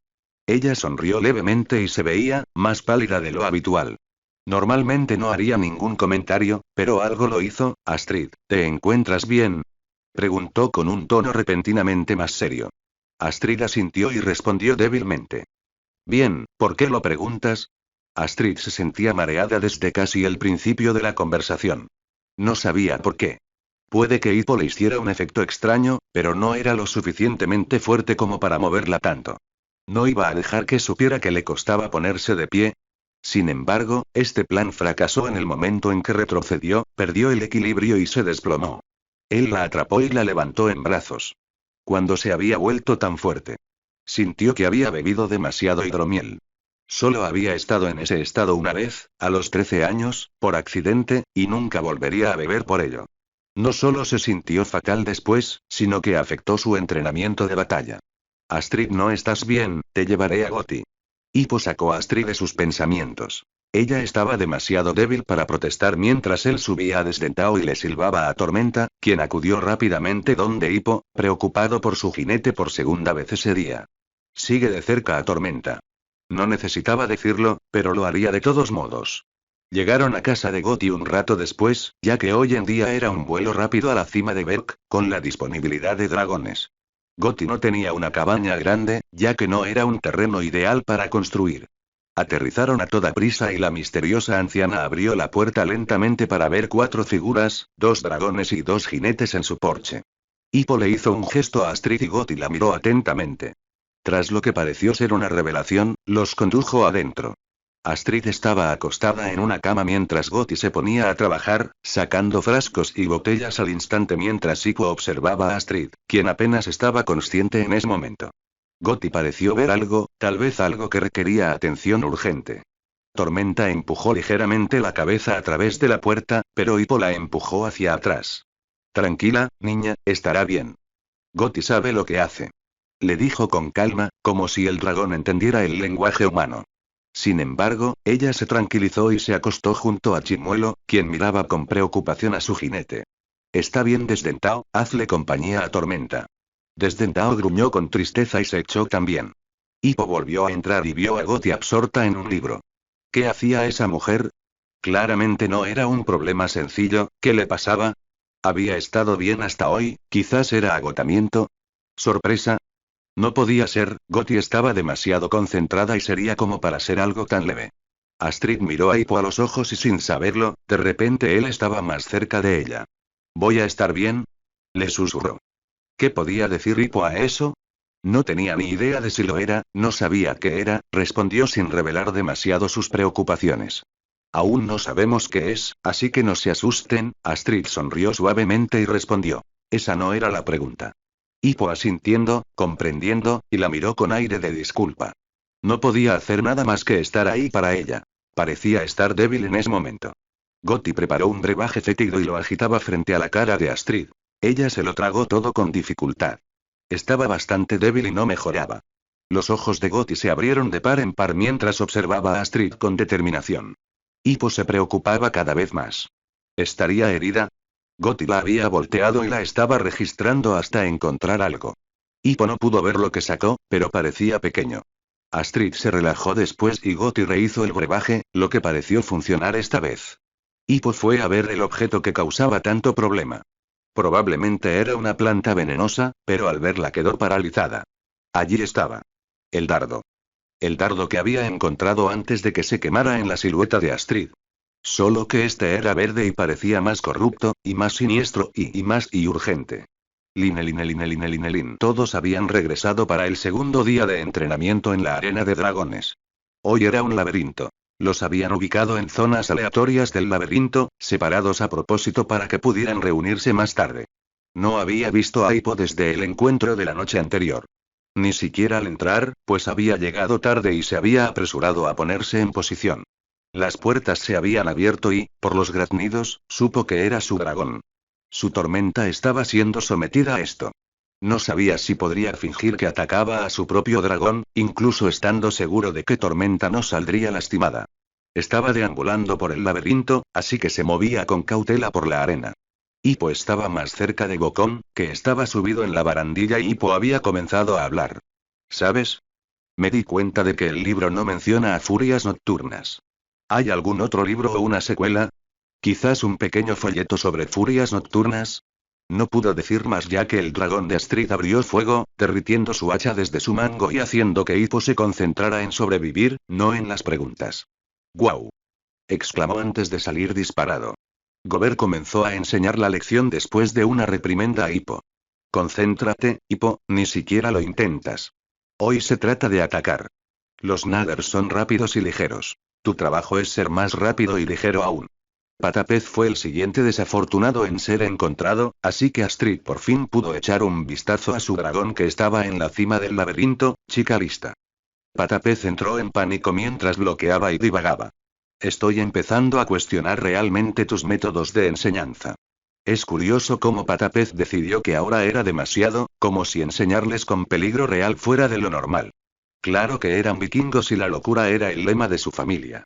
Ella sonrió levemente y se veía, más pálida de lo habitual. Normalmente no haría ningún comentario, pero algo lo hizo. Astrid, ¿te encuentras bien? Preguntó con un tono repentinamente más serio. Astrid asintió y respondió débilmente. Bien, ¿por qué lo preguntas? Astrid se sentía mareada desde casi el principio de la conversación. No sabía por qué. Puede que Hippo le hiciera un efecto extraño, pero no era lo suficientemente fuerte como para moverla tanto. No iba a dejar que supiera que le costaba ponerse de pie. Sin embargo, este plan fracasó en el momento en que retrocedió, perdió el equilibrio y se desplomó. Él la atrapó y la levantó en brazos. Cuando se había vuelto tan fuerte. Sintió que había bebido demasiado hidromiel. Solo había estado en ese estado una vez, a los 13 años, por accidente, y nunca volvería a beber por ello. No solo se sintió fatal después, sino que afectó su entrenamiento de batalla. Astrid, no estás bien, te llevaré a Goti. Hippo sacó a Astrid de sus pensamientos. Ella estaba demasiado débil para protestar mientras él subía a Desdentado y le silbaba a Tormenta, quien acudió rápidamente donde Hippo, preocupado por su jinete por segunda vez ese día. Sigue de cerca a Tormenta. No necesitaba decirlo, pero lo haría de todos modos. Llegaron a casa de Gotti un rato después, ya que hoy en día era un vuelo rápido a la cima de Berk, con la disponibilidad de dragones. Gotti no tenía una cabaña grande, ya que no era un terreno ideal para construir. Aterrizaron a toda prisa y la misteriosa anciana abrió la puerta lentamente para ver 4 figuras, 2 dragones y 2 jinetes en su porche. Hippo le hizo un gesto a Astrid y Gotti la miró atentamente. Tras lo que pareció ser una revelación, los condujo adentro. Astrid estaba acostada en una cama mientras Gotti se ponía a trabajar, sacando frascos y botellas al instante mientras Hippo observaba a Astrid, quien apenas estaba consciente en ese momento. Gotti pareció ver algo, tal vez algo que requería atención urgente. Tormenta empujó ligeramente la cabeza a través de la puerta, pero Hippo la empujó hacia atrás. Tranquila, niña, estará bien. Gotti sabe lo que hace. Le dijo con calma, como si el dragón entendiera el lenguaje humano. Sin embargo, ella se tranquilizó y se acostó junto a Chimuelo, quien miraba con preocupación a su jinete. Está bien Desdentado, hazle compañía a Tormenta. Desdentado gruñó con tristeza y se echó también. Hippo volvió a entrar y vio a Gotti absorta en un libro. ¿Qué hacía esa mujer? Claramente no era un problema sencillo, ¿qué le pasaba? Había estado bien hasta hoy, quizás era agotamiento. ¿Sorpresa? No podía ser, Gotti estaba demasiado concentrada y seria como para ser algo tan leve. Astrid miró a Hippo a los ojos y sin saberlo, de repente él estaba más cerca de ella. ¿Voy a estar bien? Le susurró. ¿Qué podía decir Hippo a eso? No tenía ni idea de si lo era, no sabía qué era, respondió sin revelar demasiado sus preocupaciones. Aún no sabemos qué es, así que no se asusten, Astrid sonrió suavemente y respondió. Esa no era la pregunta. Hippo asintiendo, comprendiendo, y la miró con aire de disculpa. No podía hacer nada más que estar ahí para ella. Parecía estar débil en ese momento. Gotti preparó un brebaje fétido y lo agitaba frente a la cara de Astrid. Ella se lo tragó todo con dificultad. Estaba bastante débil y no mejoraba. Los ojos de Gotti se abrieron de par en par mientras observaba a Astrid con determinación. Hippo se preocupaba cada vez más. ¿Estaría herida? Gotti la había volteado y la estaba registrando hasta encontrar algo. Hippo no pudo ver lo que sacó, pero parecía pequeño. Astrid se relajó después y Gotti rehizo el brebaje, lo que pareció funcionar esta vez. Hippo fue a ver el objeto que causaba tanto problema. Probablemente era una planta venenosa, pero al verla quedó paralizada. Allí estaba. El dardo. El dardo que había encontrado antes de que se quemara en la silueta de Astrid. Solo que este era verde y parecía más corrupto, y más siniestro y más urgente. Linelin. Todos habían regresado para el segundo día de entrenamiento en la arena de dragones. Hoy era un laberinto. Los habían ubicado en zonas aleatorias del laberinto, separados a propósito para que pudieran reunirse más tarde. No había visto a Hippo desde el encuentro de la noche anterior. Ni siquiera al entrar, pues había llegado tarde y se había apresurado a ponerse en posición. Las puertas se habían abierto y, por los graznidos, supo que era su dragón. Su Tormenta estaba siendo sometida a esto. No sabía si podría fingir que atacaba a su propio dragón, incluso estando seguro de que Tormenta no saldría lastimada. Estaba deambulando por el laberinto, así que se movía con cautela por la arena. Hippo estaba más cerca de Gokon, que estaba subido en la barandilla y Hippo había comenzado a hablar. ¿Sabes? Me di cuenta de que el libro no menciona a Furias Nocturnas. ¿Hay algún otro libro o una secuela? ¿Quizás un pequeño folleto sobre Furias Nocturnas? No pudo decir más ya que el dragón de Astrid abrió fuego, derritiendo su hacha desde su mango y haciendo que Hippo se concentrara en sobrevivir, no en las preguntas. ¡Guau! Exclamó antes de salir disparado. Gobert comenzó a enseñar la lección después de una reprimenda a Hippo. Concéntrate, Hippo, ni siquiera lo intentas. Hoy se trata de atacar. Los Naggers son rápidos y ligeros. Tu trabajo es ser más rápido y ligero aún. Patapez fue el siguiente desafortunado en ser encontrado, así que Astrid por fin pudo echar un vistazo a su dragón que estaba en la cima del laberinto, chica lista. Patapez entró en pánico mientras bloqueaba y divagaba. Estoy empezando a cuestionar realmente tus métodos de enseñanza. Es curioso cómo Patapez decidió que ahora era demasiado, como si enseñarles con peligro real fuera de lo normal. Claro que eran vikingos y la locura era el lema de su familia.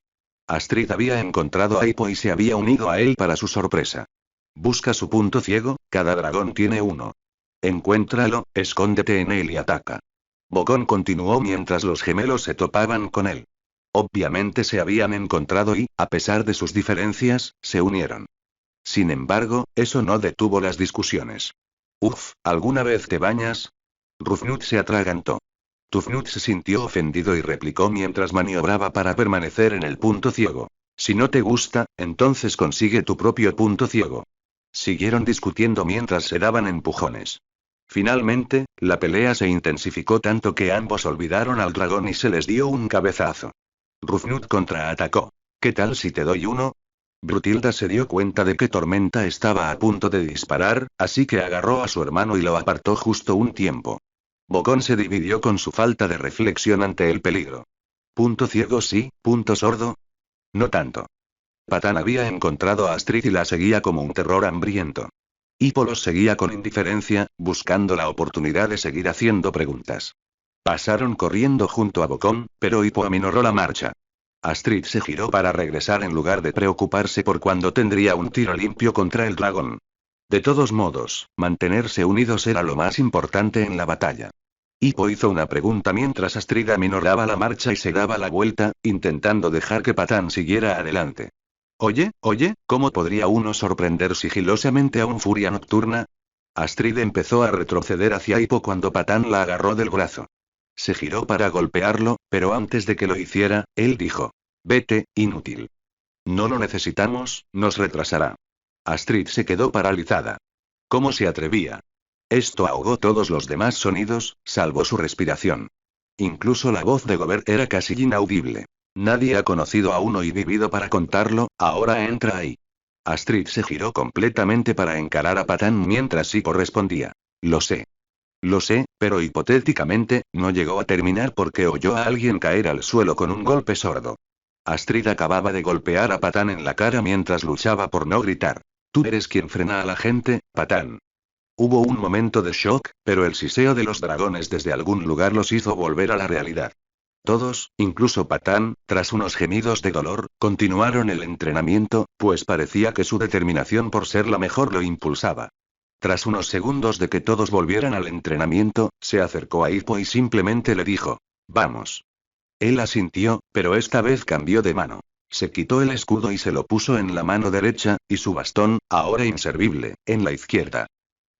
Astrid había encontrado a Hippo y se había unido a él para su sorpresa. Busca su punto ciego, cada dragón tiene uno. Encuéntralo, escóndete en él y ataca. Bocón continuó mientras los gemelos se topaban con él. Obviamente se habían encontrado y, a pesar de sus diferencias, se unieron. Sin embargo, eso no detuvo las discusiones. Uf, ¿alguna vez te bañas? Rufnut se atragantó. Tufnut se sintió ofendido y replicó mientras maniobraba para permanecer en el punto ciego. Si no te gusta, entonces consigue tu propio punto ciego. Siguieron discutiendo mientras se daban empujones. Finalmente, la pelea se intensificó tanto que ambos olvidaron al dragón y se les dio un cabezazo. Rufnut contraatacó. ¿Qué tal si te doy uno? Brutilda se dio cuenta de que Tormenta estaba a punto de disparar, así que agarró a su hermano y lo apartó justo un tiempo. Bocón se dividió con su falta de reflexión ante el peligro. Punto ciego sí, punto sordo. No tanto. Patán había encontrado a Astrid y la seguía como un terror hambriento. Hippo los seguía con indiferencia, buscando la oportunidad de seguir haciendo preguntas. Pasaron corriendo junto a Bocón, pero Hippo aminoró la marcha. Astrid se giró para regresar en lugar de preocuparse por cuándo tendría un tiro limpio contra el dragón. De todos modos, mantenerse unidos era lo más importante en la batalla. Hippo hizo una pregunta mientras Astrid aminoraba la marcha y se daba la vuelta, intentando dejar que Patán siguiera adelante. Oye, ¿cómo podría uno sorprender sigilosamente a un furia nocturna? Astrid empezó a retroceder hacia Hippo cuando Patán la agarró del brazo. Se giró para golpearlo, pero antes de que lo hiciera, él dijo: Vete, inútil. No lo necesitamos, nos retrasará. Astrid se quedó paralizada. ¿Cómo se atrevía? Esto ahogó todos los demás sonidos, salvo su respiración. Incluso la voz de Gobert era casi inaudible. Nadie ha conocido a uno y vivido para contarlo, ahora entra ahí. Astrid se giró completamente para encarar a Patán mientras Hippo respondía: Lo sé. Lo sé, pero hipotéticamente, no llegó a terminar porque oyó a alguien caer al suelo con un golpe sordo. Astrid acababa de golpear a Patán en la cara mientras luchaba por no gritar. Tú eres quien frena a la gente, Patán. Hubo un momento de shock, pero el siseo de los dragones desde algún lugar los hizo volver a la realidad. Todos, incluso Patán, tras unos gemidos de dolor, continuaron el entrenamiento, pues parecía que su determinación por ser la mejor lo impulsaba. Tras unos segundos de que todos volvieran al entrenamiento, se acercó a Hippo y simplemente le dijo: Vamos. Él asintió, pero esta vez cambió de mano. Se quitó el escudo y se lo puso en la mano derecha, y su bastón, ahora inservible, en la izquierda.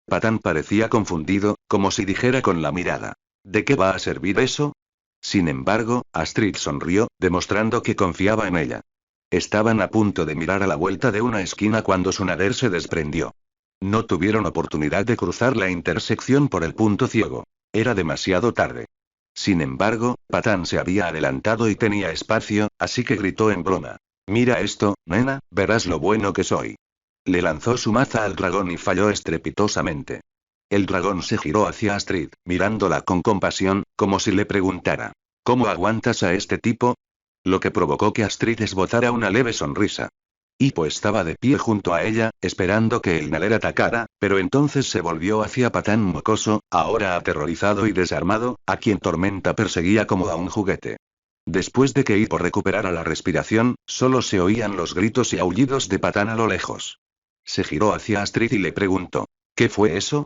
Patán parecía confundido, como si dijera con la mirada: ¿De qué va a servir eso? Sin embargo, Astrid sonrió, demostrando que confiaba en ella. Estaban a punto de mirar a la vuelta de una esquina cuando su nader se desprendió. No tuvieron oportunidad de cruzar la intersección por el punto ciego. Era demasiado tarde. Sin embargo, Patán se había adelantado y tenía espacio, así que gritó en broma: Mira esto, nena, verás lo bueno que soy. Le lanzó su maza al dragón y falló estrepitosamente. El dragón se giró hacia Astrid, mirándola con compasión, como si le preguntara: ¿Cómo aguantas a este tipo? Lo que provocó que Astrid esbozara una leve sonrisa. Hippo estaba de pie junto a ella, esperando que el Naler atacara, pero entonces se volvió hacia Patán mocoso, ahora aterrorizado y desarmado, a quien Tormenta perseguía como a un juguete. Después de que Hippo recuperara la respiración, solo se oían los gritos y aullidos de Patán a lo lejos. Se giró hacia Astrid y le preguntó: ¿Qué fue eso?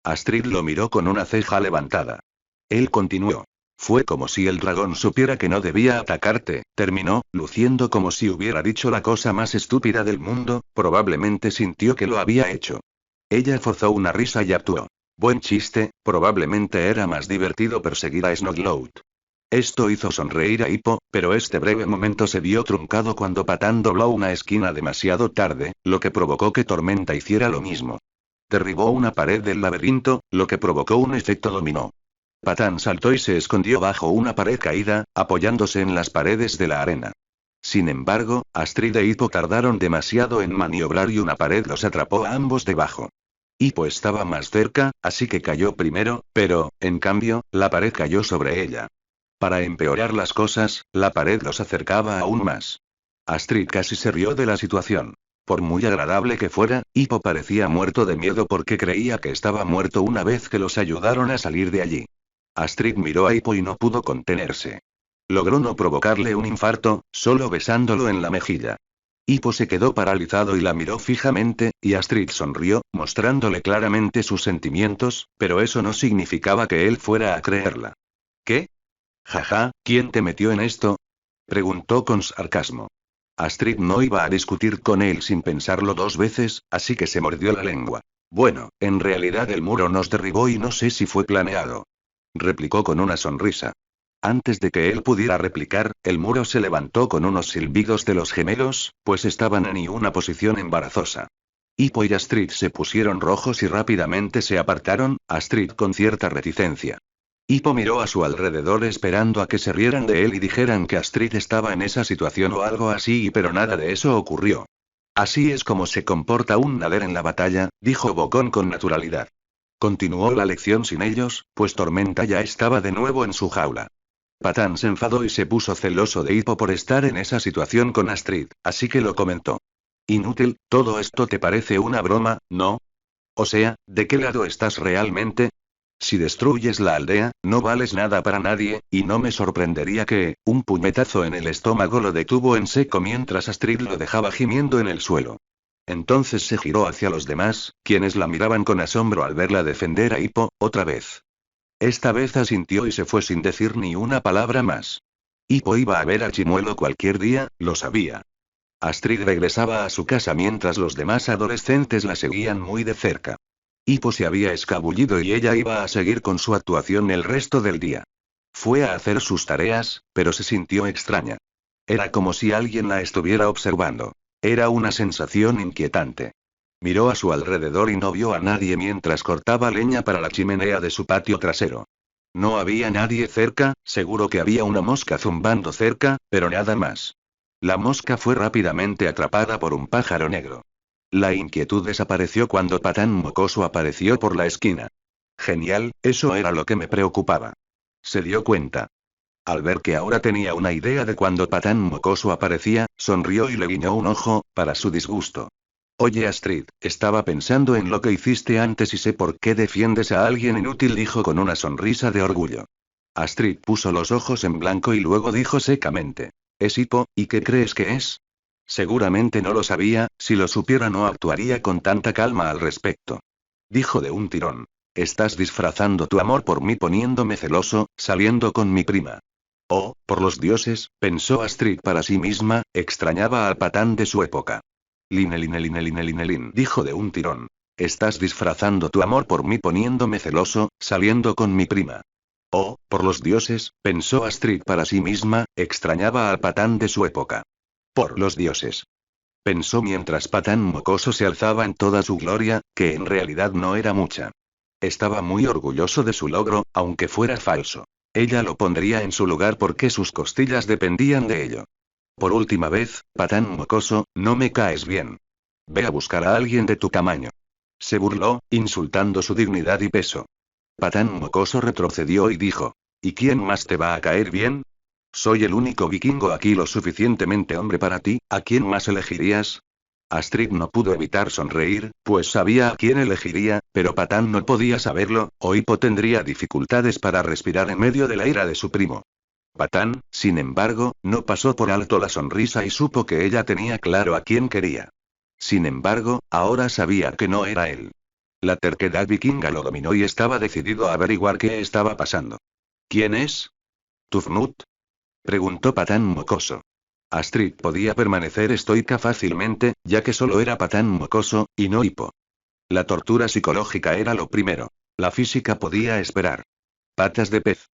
Astrid lo miró con una ceja levantada. Él continuó: Fue como si el dragón supiera que no debía atacarte, terminó, luciendo como si hubiera dicho la cosa más estúpida del mundo, probablemente sintió que lo había hecho. Ella forzó una risa y actuó. Buen chiste, probablemente era más divertido perseguir a Snowcloud. Esto hizo sonreír a Hippo, pero este breve momento se vio truncado cuando Patán dobló una esquina demasiado tarde, lo que provocó que Tormenta hiciera lo mismo. Derribó una pared del laberinto, lo que provocó un efecto dominó. Patán saltó y se escondió bajo una pared caída, apoyándose en las paredes de la arena. Sin embargo, Astrid e Hippo tardaron demasiado en maniobrar y una pared los atrapó a ambos debajo. Hippo estaba más cerca, así que cayó primero, pero, en cambio, la pared cayó sobre ella. Para empeorar las cosas, la pared los acercaba aún más. Astrid casi se rió de la situación. Por muy agradable que fuera, Hippo parecía muerto de miedo porque creía que estaba muerto una vez que los ayudaron a salir de allí. Astrid miró a Hippo y no pudo contenerse. Logró no provocarle un infarto, solo besándolo en la mejilla. Hippo se quedó paralizado y la miró fijamente, y Astrid sonrió, mostrándole claramente sus sentimientos, pero eso no significaba que él fuera a creerla. ¿Qué? Jaja, ¿quién te metió en esto? Preguntó con sarcasmo. Astrid no iba a discutir con él sin pensarlo dos veces, así que se mordió la lengua. Bueno, en realidad el muro nos derribó y no sé si fue planeado. Replicó con una sonrisa. Antes de que él pudiera replicar, el muro se levantó con unos silbidos de los gemelos, pues estaban en una posición embarazosa. Hippo y Astrid se pusieron rojos y rápidamente se apartaron, Astrid con cierta reticencia. Hippo miró a su alrededor esperando a que se rieran de él y dijeran que Astrid estaba en esa situación o algo así, pero nada de eso ocurrió. Así es como se comporta un nader en la batalla, dijo Bocón con naturalidad. Continuó la lección sin ellos, pues Tormenta ya estaba de nuevo en su jaula. Patán se enfadó y se puso celoso de Hippo por estar en esa situación con Astrid, así que lo comentó. Inútil, todo esto te parece una broma, ¿no? O sea, ¿de qué lado estás realmente? Si destruyes la aldea, no vales nada para nadie, y no me sorprendería que, un puñetazo en el estómago lo detuvo en seco mientras Astrid lo dejaba gimiendo en el suelo. Entonces se giró hacia los demás, quienes la miraban con asombro al verla defender a Hippo, otra vez. Esta vez asintió y se fue sin decir ni una palabra más. Hippo iba a ver a Chimuelo cualquier día, lo sabía. Astrid regresaba a su casa mientras los demás adolescentes la seguían muy de cerca. Hippo se había escabullido y ella iba a seguir con su actuación el resto del día. Fue a hacer sus tareas, pero se sintió extraña. Era como si alguien la estuviera observando. Era una sensación inquietante. Miró a su alrededor y no vio a nadie mientras cortaba leña para la chimenea de su patio trasero. No había nadie cerca, seguro que había una mosca zumbando cerca, pero nada más. La mosca fue rápidamente atrapada por un pájaro negro. La inquietud desapareció cuando Patán Mocoso apareció por la esquina. Genial, eso era lo que me preocupaba. Se dio cuenta. Al ver que ahora tenía una idea de cuando Patán Mocoso aparecía, sonrió y le guiñó un ojo, para su disgusto. Oye Astrid, estaba pensando en lo que hiciste antes y sé por qué defiendes a alguien inútil, dijo con una sonrisa de orgullo. Astrid puso los ojos en blanco y luego dijo secamente. Es Hippo, ¿y qué crees que es? Seguramente no lo sabía, si lo supiera no actuaría con tanta calma al respecto. Dijo de un tirón. Estás disfrazando tu amor por mí poniéndome celoso, saliendo con mi prima. Oh, por los dioses, pensó Astrid para sí misma, extrañaba al Patán de su época. Linelin, dijo de un tirón. Estás disfrazando tu amor por mí poniéndome celoso, saliendo con mi prima. Oh, por los dioses, pensó Astrid para sí misma, extrañaba al Patán de su época. Por los dioses. Pensó mientras Patán Mocoso se alzaba en toda su gloria, que en realidad no era mucha. Estaba muy orgulloso de su logro, aunque fuera falso. Ella lo pondría en su lugar porque sus costillas dependían de ello. Por última vez, Patán Mocoso, no me caes bien. Ve a buscar a alguien de tu tamaño. Se burló, insultando su dignidad y peso. Patán Mocoso retrocedió y dijo. ¿Y quién más te va a caer bien? Soy el único vikingo aquí lo suficientemente hombre para ti, ¿a quién más elegirías? Astrid no pudo evitar sonreír, pues sabía a quién elegiría, pero Patán no podía saberlo, o Hippo tendría dificultades para respirar en medio de la ira de su primo. Patán, sin embargo, no pasó por alto la sonrisa y supo que ella tenía claro a quién quería. Sin embargo, ahora sabía que no era él. La terquedad vikinga lo dominó y estaba decidido a averiguar qué estaba pasando. ¿Quién es? ¿Tufnut? Preguntó Patán Mocoso. Astrid podía permanecer estoica fácilmente, ya que solo era Patán Mocoso, y no Hippo. La tortura psicológica era lo primero. La física podía esperar. Patas de pez.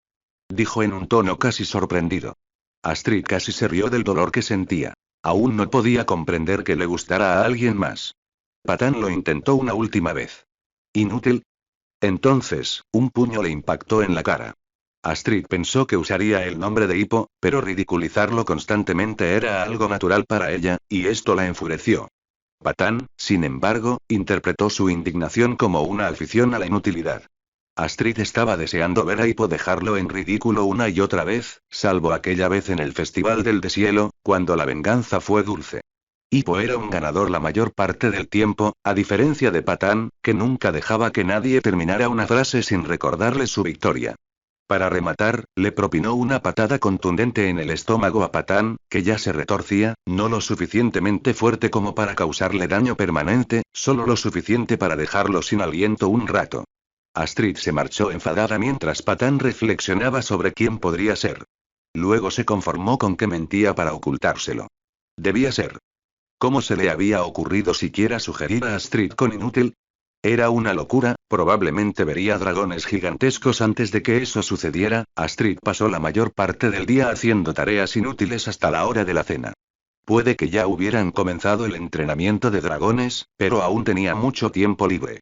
Dijo en un tono casi sorprendido. Astrid casi se rió del dolor que sentía. Aún no podía comprender que le gustara a alguien más. Patán lo intentó una última vez. ¿Inútil? Entonces, un puño le impactó en la cara. Astrid pensó que usaría el nombre de Hippo, pero ridiculizarlo constantemente era algo natural para ella, y esto la enfureció. Patán, sin embargo, interpretó su indignación como una afición a la inutilidad. Astrid estaba deseando ver a Hippo dejarlo en ridículo una y otra vez, salvo aquella vez en el Festival del Deshielo, cuando la venganza fue dulce. Hippo era un ganador la mayor parte del tiempo, a diferencia de Patán, que nunca dejaba que nadie terminara una frase sin recordarle su victoria. Para rematar, le propinó una patada contundente en el estómago a Patán, que ya se retorcía, no lo suficientemente fuerte como para causarle daño permanente, solo lo suficiente para dejarlo sin aliento un rato. Astrid se marchó enfadada mientras Patán reflexionaba sobre quién podría ser. Luego se conformó con que mentía para ocultárselo. Debía ser. ¿Cómo se le había ocurrido siquiera sugerir a Astrid con inútil? Era una locura, probablemente vería dragones gigantescos antes de que eso sucediera. Astrid pasó la mayor parte del día haciendo tareas inútiles hasta la hora de la cena. Puede que ya hubieran comenzado el entrenamiento de dragones, pero aún tenía mucho tiempo libre.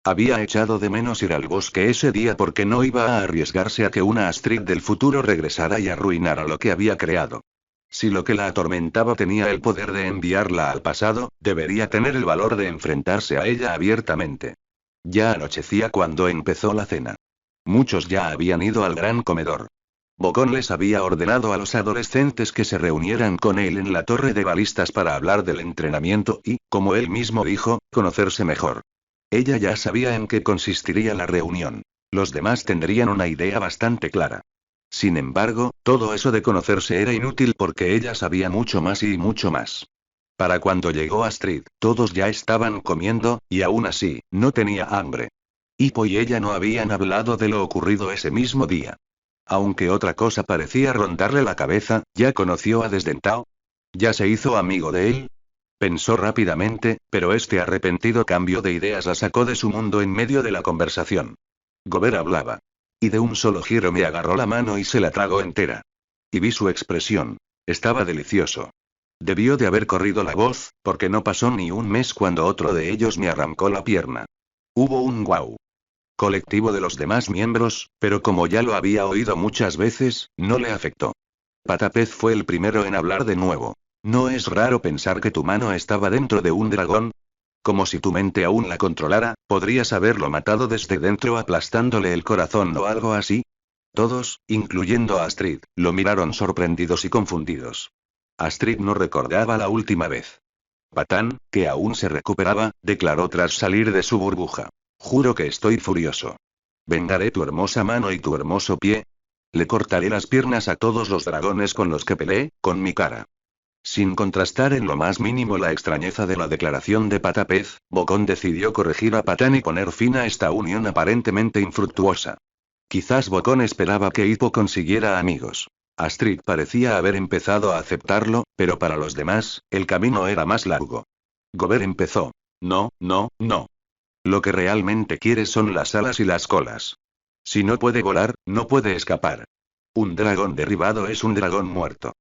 Había echado de menos ir al bosque ese día porque no iba a arriesgarse a que una Astrid del futuro regresara y arruinara lo que había creado. Si lo que la atormentaba tenía el poder de enviarla al pasado, debería tener el valor de enfrentarse a ella abiertamente. Ya anochecía cuando empezó la cena. Muchos ya habían ido al gran comedor. Bocón les había ordenado a los adolescentes que se reunieran con él en la torre de balistas para hablar del entrenamiento y, como él mismo dijo, conocerse mejor. Ella ya sabía en qué consistiría la reunión. Los demás tendrían una idea bastante clara. Sin embargo, todo eso de conocerse era inútil porque ella sabía mucho más y mucho más. Para cuando llegó Astrid, todos ya estaban comiendo, y aún así, no tenía hambre. Hippo y ella no habían hablado de lo ocurrido ese mismo día. Aunque otra cosa parecía rondarle la cabeza, ¿ya conoció a Desdentao? ¿Ya se hizo amigo de él? Pensó rápidamente, pero este arrepentido cambio de ideas la sacó de su mundo en medio de la conversación. Gober hablaba. Y de un solo giro me agarró la mano y se la tragó entera. Y vi su expresión. Estaba delicioso. Debió de haber corrido la voz, porque no pasó ni un mes cuando otro de ellos me arrancó la pierna. Hubo un guau colectivo de los demás miembros, pero como ya lo había oído muchas veces, no le afectó. Patapez fue el primero en hablar de nuevo. ¿No es raro pensar que tu mano estaba dentro de un dragón? Como si tu mente aún la controlara, podrías haberlo matado desde dentro aplastándole el corazón o algo así. Todos, incluyendo a Astrid, lo miraron sorprendidos y confundidos. Astrid no recordaba la última vez. Patán, que aún se recuperaba, declaró tras salir de su burbuja. Juro que estoy furioso. Vengaré tu hermosa mano y tu hermoso pie. Le cortaré las piernas a todos los dragones con los que peleé, con mi cara. Sin contrastar en lo más mínimo la extrañeza de la declaración de Patapez, Bocón decidió corregir a Patán y poner fin a esta unión aparentemente infructuosa. Quizás Bocón esperaba que Hippo consiguiera amigos. Astrid parecía haber empezado a aceptarlo, pero para los demás, el camino era más largo. Gober empezó. No, no, no. Lo que realmente quiere son las alas y las colas. Si no puede volar, no puede escapar. Un dragón derribado es un dragón muerto.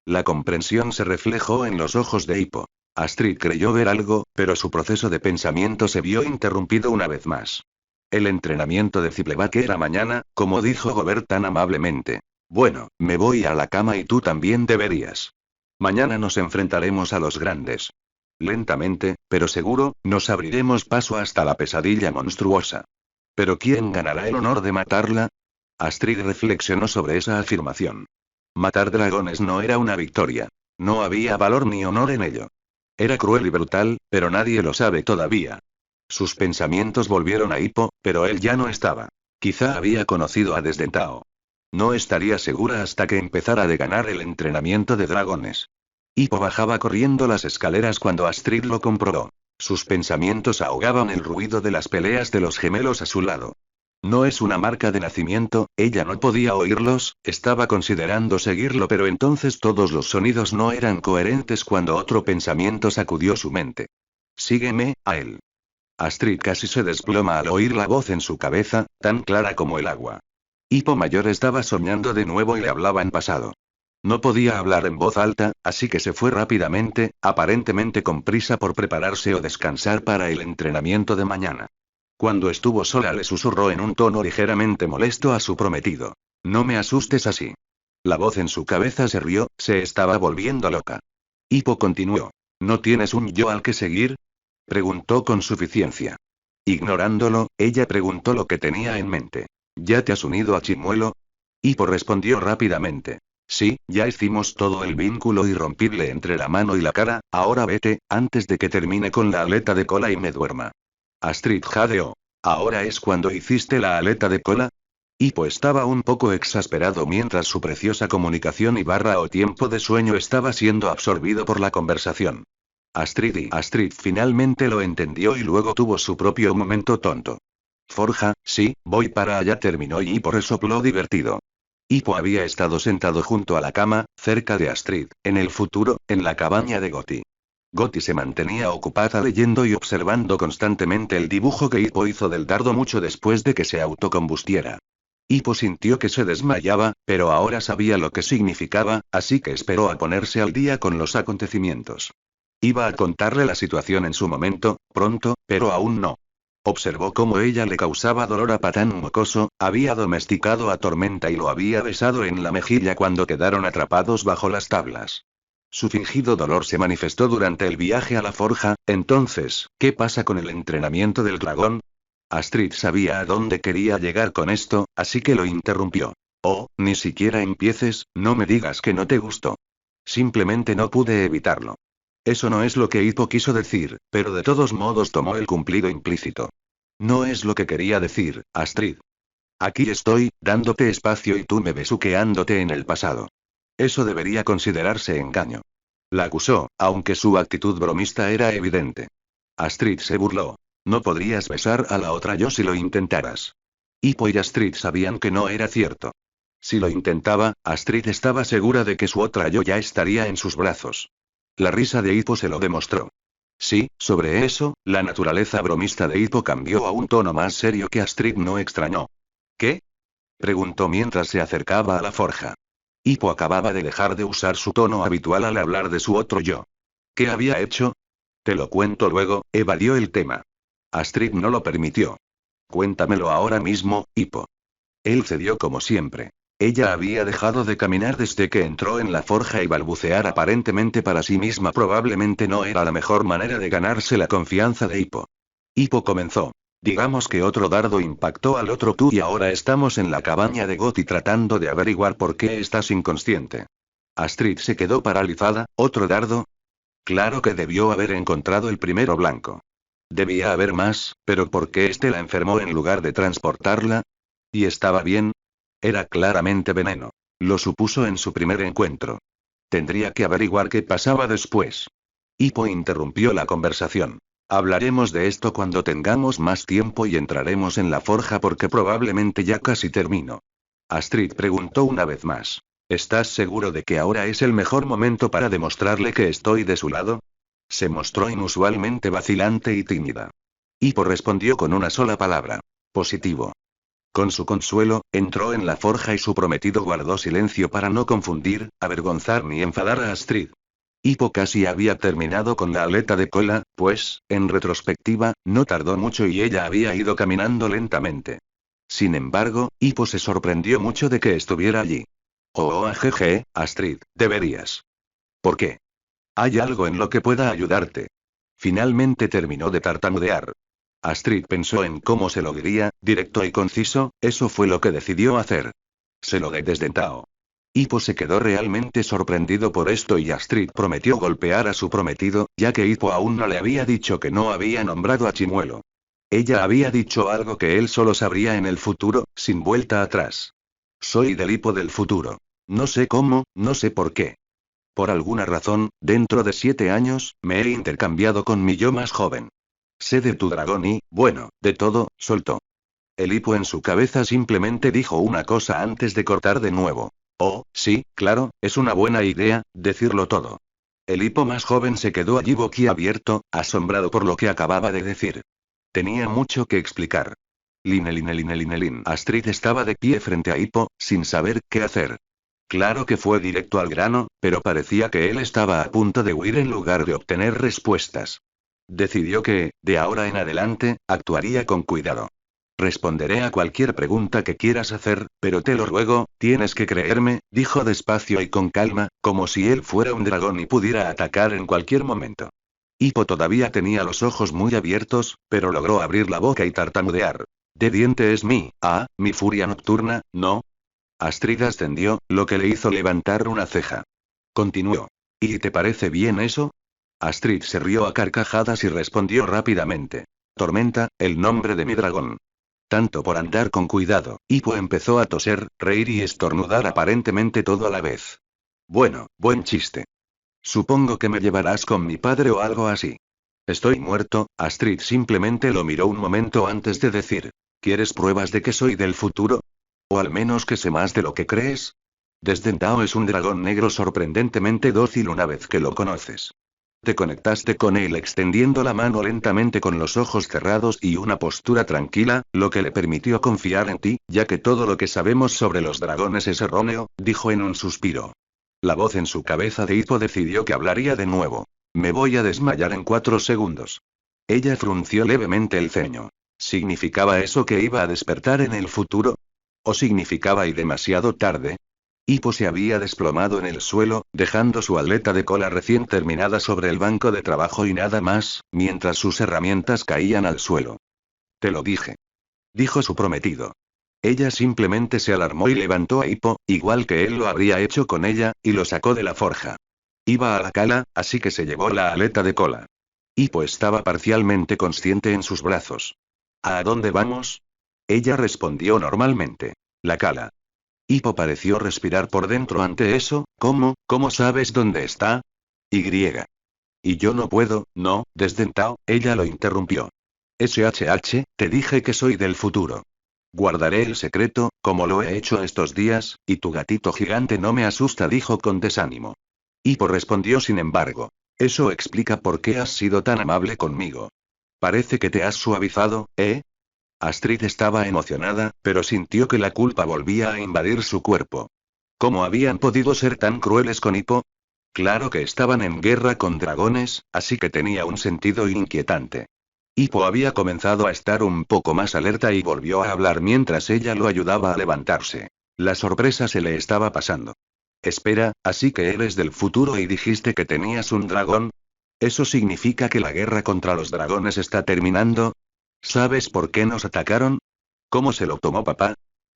La comprensión se reflejó en los ojos de Hippo. Astrid creyó ver algo, pero su proceso de pensamiento se vio interrumpido una vez más. El entrenamiento de Ziplevac era mañana, como dijo Gober tan amablemente. Bueno, me voy a la cama y tú también deberías. Mañana nos enfrentaremos a los grandes. Lentamente, pero seguro, nos abriremos paso hasta la pesadilla monstruosa. ¿Pero quién ganará el honor de matarla? Astrid reflexionó sobre esa afirmación. Matar dragones no era una victoria. No había valor ni honor en ello. Era cruel y brutal, pero nadie lo sabe todavía. Sus pensamientos volvieron a Hippo, pero él ya no estaba. Quizá había conocido a Desdentao. No estaría segura hasta que empezara de ganar el entrenamiento de dragones. Hippo bajaba corriendo las escaleras cuando Astrid lo comprobó. Sus pensamientos ahogaban el ruido de las peleas de los gemelos a su lado. No es una marca de nacimiento, ella no podía oírlos, estaba considerando seguirlo, pero entonces todos los sonidos no eran coherentes cuando otro pensamiento sacudió su mente. Sígueme, a él. Astrid casi se desploma al oír la voz en su cabeza, tan clara como el agua. Hippo mayor estaba soñando de nuevo y le hablaba en pasado. No podía hablar en voz alta, así que se fue rápidamente, aparentemente con prisa por prepararse o descansar para el entrenamiento de mañana. Cuando estuvo sola le susurró en un tono ligeramente molesto a su prometido. No me asustes así. La voz en su cabeza se rió, se estaba volviendo loca. Hippo continuó. ¿No tienes un yo al que seguir? Preguntó con suficiencia. Ignorándolo, ella preguntó lo que tenía en mente. ¿Ya te has unido a Chimuelo? Hippo respondió rápidamente. Sí, ya hicimos todo el vínculo irrompible entre la mano y la cara, ahora vete, antes de que termine con la aleta de cola y me duerma. Astrid jadeó. ¿Ahora es cuando hiciste la aleta de cola? Hippo estaba un poco exasperado mientras su preciosa comunicación o tiempo de sueño estaba siendo absorbido por la conversación. Astrid finalmente lo entendió y luego tuvo su propio momento tonto. Forja, sí, voy para allá, terminó y Hippo resopló divertido. Hippo había estado sentado junto a la cama, cerca de Astrid, en el futuro, en la cabaña de Gotti. Gotti se mantenía ocupada leyendo y observando constantemente el dibujo que Hippo hizo del dardo mucho después de que se autocombustiera. Hippo sintió que se desmayaba, pero ahora sabía lo que significaba, así que esperó a ponerse al día con los acontecimientos. Iba a contarle la situación en su momento, pronto, pero aún no. Observó cómo ella le causaba dolor a Patán Mocoso, había domesticado a Tormenta y lo había besado en la mejilla cuando quedaron atrapados bajo las tablas. Su fingido dolor se manifestó durante el viaje a la forja. Entonces, ¿qué pasa con el entrenamiento del dragón? Astrid sabía a dónde quería llegar con esto, así que lo interrumpió. Oh, ni siquiera empieces, no me digas que no te gustó. Simplemente no pude evitarlo. Eso no es lo que Hippo quiso decir, pero de todos modos tomó el cumplido implícito. No es lo que quería decir, Astrid. Aquí estoy, dándote espacio y tú me besuqueándote en el pasado. Eso debería considerarse engaño. La acusó, aunque su actitud bromista era evidente. Astrid se burló. No podrías besar a la otra yo si lo intentaras. Hippo y Astrid sabían que no era cierto. Si lo intentaba, Astrid estaba segura de que su otra yo ya estaría en sus brazos. La risa de Hippo se lo demostró. Sí, sobre eso, la naturaleza bromista de Hippo cambió a un tono más serio que Astrid no extrañó. ¿Qué? Preguntó mientras se acercaba a la forja. Hippo acababa de dejar de usar su tono habitual al hablar de su otro yo. ¿Qué había hecho? Te lo cuento luego, evadió el tema. Astrid no lo permitió. Cuéntamelo ahora mismo, Hippo. Él cedió como siempre. Ella había dejado de caminar desde que entró en la forja y balbucear aparentemente para sí misma probablemente no era la mejor manera de ganarse la confianza de Hippo. Hippo comenzó. Digamos que otro dardo impactó al otro tú y ahora estamos en la cabaña de Gotti tratando de averiguar por qué estás inconsciente. Astrid se quedó paralizada. ¿Otro dardo? Claro que debió haber encontrado el primero blanco. Debía haber más, pero ¿por qué este la enfermó en lugar de transportarla? ¿Y estaba bien? Era claramente veneno. Lo supuso en su primer encuentro. Tendría que averiguar qué pasaba después. Hippo interrumpió la conversación. Hablaremos de esto cuando tengamos más tiempo y entraremos en la forja porque probablemente ya casi termino. Astrid preguntó una vez más. ¿Estás seguro de que ahora es el mejor momento para demostrarle que estoy de su lado? Se mostró inusualmente vacilante y tímida. Hippo respondió con una sola palabra. Positivo. Con su consuelo, entró en la forja y su prometido guardó silencio para no confundir, avergonzar ni enfadar a Astrid. Hippo casi había terminado con la aleta de cola, pues, en retrospectiva, no tardó mucho y ella había ido caminando lentamente. Sin embargo, Hippo se sorprendió mucho de que estuviera allí. Oh, jeje, Astrid, deberías. ¿Por qué? Hay algo en lo que pueda ayudarte. Finalmente terminó de tartamudear. Astrid pensó en cómo se lo diría, directo y conciso, eso fue lo que decidió hacer. Se lo desdentao. Hippo se quedó realmente sorprendido por esto y Astrid prometió golpear a su prometido, ya que Hippo aún no le había dicho que no había nombrado a Chimuelo. Ella había dicho algo que él solo sabría en el futuro, sin vuelta atrás. Soy del Hippo del futuro. No sé cómo, no sé por qué. Por alguna razón, dentro de 7 años, me he intercambiado con mi yo más joven. Sé de tu dragón y, bueno, de todo, soltó. El Hippo en su cabeza simplemente dijo una cosa antes de cortar de nuevo. Oh, sí, claro, es una buena idea, decirlo todo. El Hippo más joven se quedó allí boquiabierto, asombrado por lo que acababa de decir. Tenía mucho que explicar. Line. Astrid estaba de pie frente a Hippo, sin saber qué hacer. Claro que fue directo al grano, pero parecía que él estaba a punto de huir en lugar de obtener respuestas. Decidió que, de ahora en adelante, actuaría con cuidado. Responderé a cualquier pregunta que quieras hacer, pero te lo ruego, tienes que creerme, dijo despacio y con calma, como si él fuera un dragón y pudiera atacar en cualquier momento. Hippo todavía tenía los ojos muy abiertos, pero logró abrir la boca y tartamudear. De diente es mi furia nocturna, ¿no? Astrid ascendió, lo que le hizo levantar una ceja. Continuó. ¿Y te parece bien eso? Astrid se rió a carcajadas y respondió rápidamente. Tormenta, el nombre de mi dragón. Tanto por andar con cuidado. Hippo empezó a toser, reír y estornudar aparentemente todo a la vez. Bueno, buen chiste. Supongo que me llevarás con mi padre o algo así. Estoy muerto. Astrid simplemente lo miró un momento antes de decir. ¿Quieres pruebas de que soy del futuro? ¿O al menos que sé más de lo que crees? Desdentao es un dragón negro sorprendentemente dócil una vez que lo conoces. Te conectaste con él extendiendo la mano lentamente con los ojos cerrados y una postura tranquila, lo que le permitió confiar en ti, ya que todo lo que sabemos sobre los dragones es erróneo, dijo en un suspiro. La voz en su cabeza de Hippo decidió que hablaría de nuevo. Me voy a desmayar en 4 segundos. Ella frunció levemente el ceño. ¿Significaba eso que iba a despertar en el futuro? ¿O significaba y demasiado tarde? Hippo se había desplomado en el suelo, dejando su aleta de cola recién terminada sobre el banco de trabajo y nada más, mientras sus herramientas caían al suelo. Te lo dije. Dijo su prometido. Ella simplemente se alarmó y levantó a Hippo, igual que él lo habría hecho con ella, y lo sacó de la forja. Iba a la cala, así que se llevó la aleta de cola. Hippo estaba parcialmente consciente en sus brazos. ¿A dónde vamos? Ella respondió normalmente. La cala. Hippo pareció respirar por dentro ante eso. ¿Cómo sabes dónde está? Y. Y yo no puedo, no, desdentao, ella lo interrumpió. SHH, te dije que soy del futuro. Guardaré el secreto, como lo he hecho estos días, y tu gatito gigante no me asusta, dijo con desánimo. Hippo respondió sin embargo. Eso explica por qué has sido tan amable conmigo. Parece que te has suavizado, ¿eh? Astrid estaba emocionada, pero sintió que la culpa volvía a invadir su cuerpo. ¿Cómo habían podido ser tan crueles con Hippo? Claro que estaban en guerra con dragones, así que tenía un sentido inquietante. Hippo había comenzado a estar un poco más alerta y volvió a hablar mientras ella lo ayudaba a levantarse. La sorpresa se le estaba pasando. Espera, ¿así que eres del futuro y dijiste que tenías un dragón? ¿Eso significa que la guerra contra los dragones está terminando? ¿Sabes por qué nos atacaron? ¿Cómo se lo tomó papá?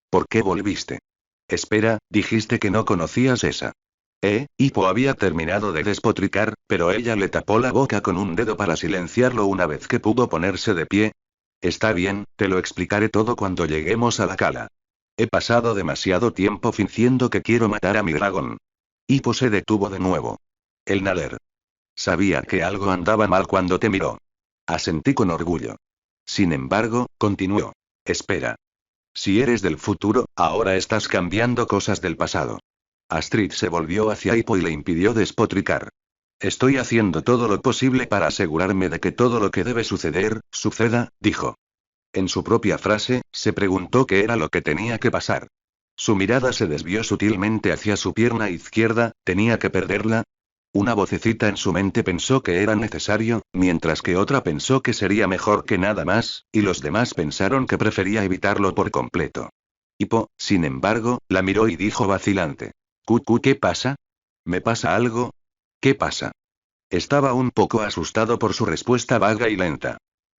¿Por qué volviste? Espera, dijiste que no conocías esa. Hippo había terminado de despotricar, pero ella le tapó la boca con un dedo para silenciarlo una vez que pudo ponerse de pie. Está bien, te lo explicaré todo cuando lleguemos a la cala. He pasado demasiado tiempo fingiendo que quiero matar a mi dragón. Hippo se detuvo de nuevo. El Nader. Sabía que algo andaba mal cuando te miró. Asentí con orgullo. Sin embargo, continuó. Espera. Si eres del futuro, ahora estás cambiando cosas del pasado. Astrid se volvió hacia Hippo y le impidió despotricar. Estoy haciendo todo lo posible para asegurarme de que todo lo que debe suceder, suceda, dijo. En su propia frase, se preguntó qué era lo que tenía que pasar. Su mirada se desvió sutilmente hacia su pierna izquierda. ¿Tenía que perderla? Una vocecita en su mente pensó que era necesario, mientras que otra pensó que sería mejor que nada más, y los demás pensaron que prefería evitarlo por completo. Hippo, sin embargo, la miró y dijo vacilante. ¿Qué pasa? ¿Me pasa algo? ¿Qué pasa? Estaba un poco asustado por su respuesta vaga y lenta.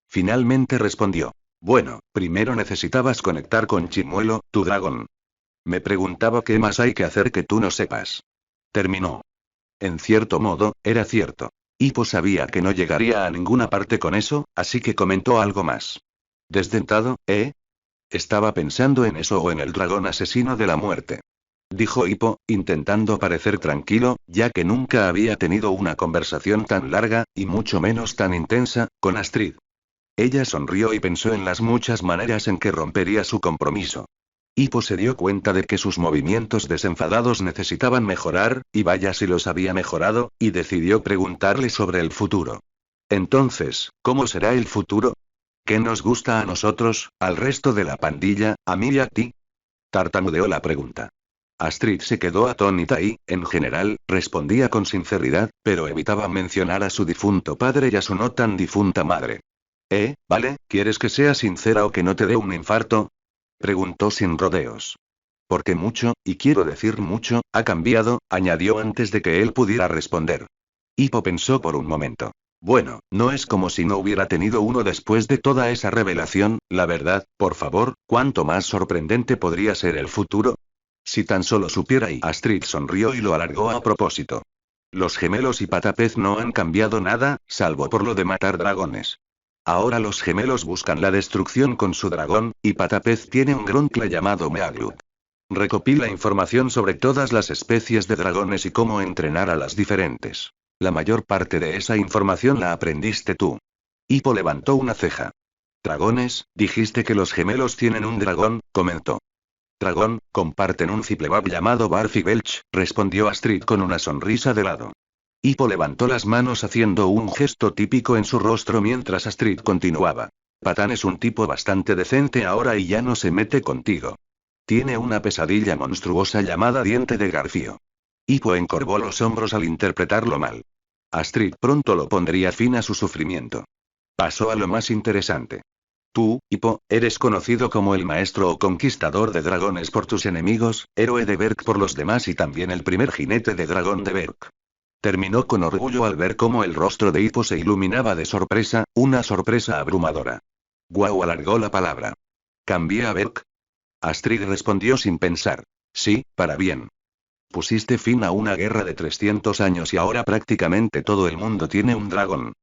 Finalmente respondió. Bueno, primero necesitabas conectar con Chimuelo, tu dragón. Me preguntaba qué más hay que hacer que tú no sepas. Terminó. En cierto modo, era cierto. Hippo sabía que no llegaría a ninguna parte con eso, así que comentó algo más. ¿Desdentado, Estaba pensando en eso o en el dragón asesino de la muerte. Dijo Hippo, intentando parecer tranquilo, ya que nunca había tenido una conversación tan larga, y mucho menos tan intensa, con Astrid. Ella sonrió y pensó en las muchas maneras en que rompería su compromiso. Hippo se dio cuenta de que sus movimientos desenfadados necesitaban mejorar, y vaya si los había mejorado, y decidió preguntarle sobre el futuro. Entonces, ¿cómo será el futuro? ¿Qué nos gusta a nosotros, al resto de la pandilla, a mí y a ti? Tartamudeó la pregunta. Astrid se quedó atónita y, en general, respondía con sinceridad, pero evitaba mencionar a su difunto padre y a su no tan difunta madre. ¿Vale? ¿Quieres que sea sincera o que no te dé un infarto? Preguntó sin rodeos. Porque mucho, y quiero decir mucho, ha cambiado, añadió antes de que él pudiera responder. Hippo pensó por un momento. Bueno, no es como si no hubiera tenido uno después de toda esa revelación, la verdad, por favor, ¿cuánto más sorprendente podría ser el futuro? Si tan solo supiera. Y Astrid sonrió y lo alargó a propósito. Los gemelos y Patapez no han cambiado nada, salvo por lo de matar dragones. Ahora los gemelos buscan la destrucción con su dragón, y Patapez tiene un Gronkle llamado Meagluk. Recopila información sobre todas las especies de dragones y cómo entrenar a las diferentes. La mayor parte de esa información la aprendiste tú. Hippo levantó una ceja. ¿Dragones? Dijiste que los gemelos tienen un dragón, comentó. Dragón, comparten un Ziplebab llamado Barfi Belch, respondió Astrid con una sonrisa de lado. Hippo levantó las manos haciendo un gesto típico en su rostro mientras Astrid continuaba. Patán es un tipo bastante decente ahora y ya no se mete contigo. Tiene una pesadilla monstruosa llamada Diente de Garfio. Hippo encorvó los hombros al interpretarlo mal. Astrid pronto lo pondría fin a su sufrimiento. Pasó a lo más interesante. Tú, Hippo, eres conocido como el maestro o conquistador de dragones por tus enemigos, héroe de Berk por los demás y también el primer jinete de dragón de Berk. Terminó con orgullo al ver cómo el rostro de Hippo se iluminaba de sorpresa, una sorpresa abrumadora. Guau alargó la palabra. ¿Cambié a Berk? Astrid respondió sin pensar. Sí, para bien. Pusiste fin a una guerra de 300 años y ahora prácticamente todo el mundo tiene un dragón.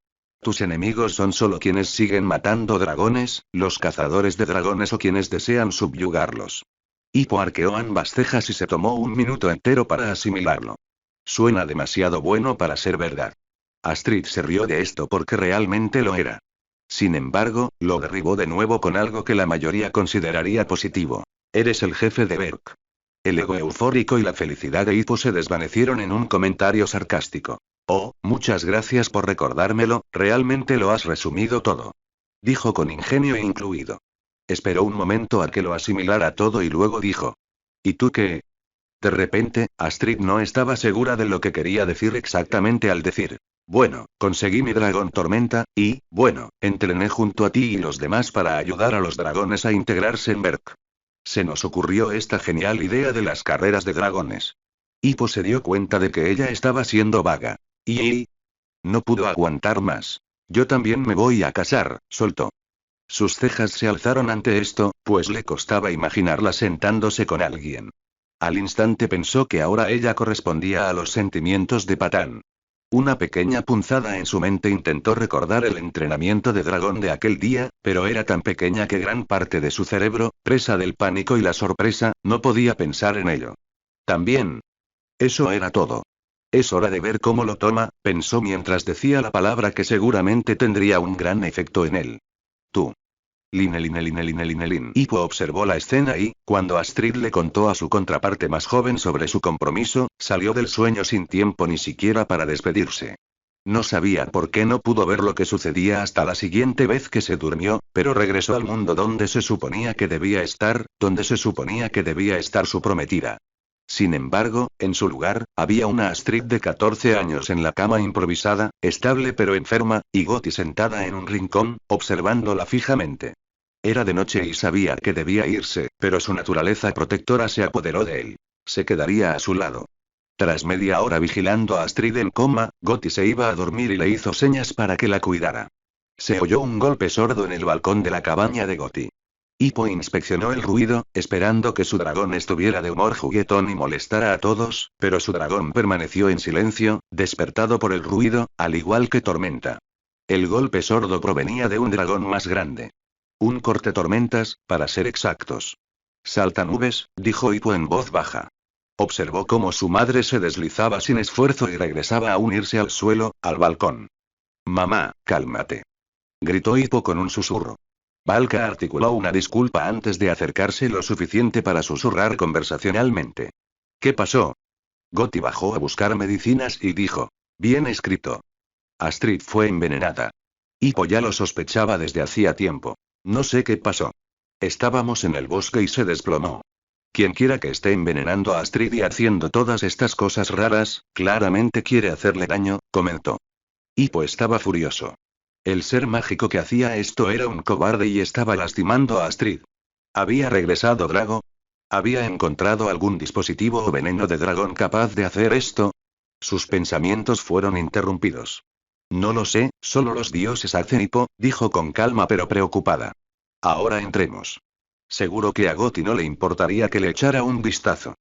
Tus enemigos son solo quienes siguen matando dragones, los cazadores de dragones o quienes desean subyugarlos. Hippo arqueó ambas cejas y se tomó un minuto entero para asimilarlo. Suena demasiado bueno para ser verdad. Astrid se rió de esto porque realmente lo era. Sin embargo, lo derribó de nuevo con algo que la mayoría consideraría positivo. Eres el jefe de Berk. El ego eufórico y la felicidad de Hippo se desvanecieron en un comentario sarcástico. Oh, muchas gracias por recordármelo, realmente lo has resumido todo. Dijo con ingenio incluido. Esperó un momento a que lo asimilara todo y luego dijo. ¿Y tú qué? De repente, Astrid no estaba segura de lo que quería decir exactamente al decir. Bueno, conseguí mi dragón tormenta, y, bueno, entrené junto a ti y los demás para ayudar a los dragones a integrarse en Berk. Se nos ocurrió esta genial idea de las carreras de dragones. Hippo se dio cuenta de que ella estaba siendo vaga. Y no pudo aguantar más. Yo también me voy a casar, soltó. Sus cejas se alzaron ante esto, pues le costaba imaginarla sentándose con alguien. Al instante pensó que ahora ella correspondía a los sentimientos de Patán. Una pequeña punzada en su mente intentó recordar el entrenamiento de dragón de aquel día, pero era tan pequeña que gran parte de su cerebro, presa del pánico y la sorpresa, no podía pensar en ello. También. Eso era todo. Es hora de ver cómo lo toma, pensó mientras decía la palabra que seguramente tendría un gran efecto en él. Tú. Line. Hippo observó la escena y, cuando Astrid le contó a su contraparte más joven sobre su compromiso, salió del sueño sin tiempo ni siquiera para despedirse. No sabía por qué no pudo ver lo que sucedía hasta la siguiente vez que se durmió, pero regresó al mundo donde se suponía que debía estar su prometida. Sin embargo, en su lugar, había una Astrid de 14 años en la cama improvisada, estable pero enferma, y Gotti sentada en un rincón, observándola fijamente. Era de noche y sabía que debía irse, pero su naturaleza protectora se apoderó de él. Se quedaría a su lado. Tras media hora vigilando a Astrid en coma, Gotti se iba a dormir y le hizo señas para que la cuidara. Se oyó un golpe sordo en el balcón de la cabaña de Gotti. Hippo inspeccionó el ruido, esperando que su dragón estuviera de humor juguetón y molestara a todos, pero su dragón permaneció en silencio, despertado por el ruido, al igual que Tormenta. El golpe sordo provenía de un dragón más grande. Un corte-tormentas, para ser exactos. Saltanubes, dijo Hippo en voz baja. Observó cómo su madre se deslizaba sin esfuerzo y regresaba a unirse al suelo, al balcón. Mamá, cálmate. Gritó Hippo con un susurro. Valka articuló una disculpa antes de acercarse lo suficiente para susurrar conversacionalmente. ¿Qué pasó? Gotti bajó a buscar medicinas y dijo. Bien escrito. Astrid fue envenenada. Hippo ya lo sospechaba desde hacía tiempo. No sé qué pasó. Estábamos en el bosque y se desplomó. Quienquiera que esté envenenando a Astrid y haciendo todas estas cosas raras, claramente quiere hacerle daño, comentó. Hippo estaba furioso. El ser mágico que hacía esto era un cobarde y estaba lastimando a Astrid. ¿Había regresado Drago? ¿Había encontrado algún dispositivo o veneno de dragón capaz de hacer esto? Sus pensamientos fueron interrumpidos. No lo sé, solo los dioses hacen. Hippo, dijo con calma pero preocupada. Ahora entremos. Seguro que a Gotti no le importaría que le echara un vistazo.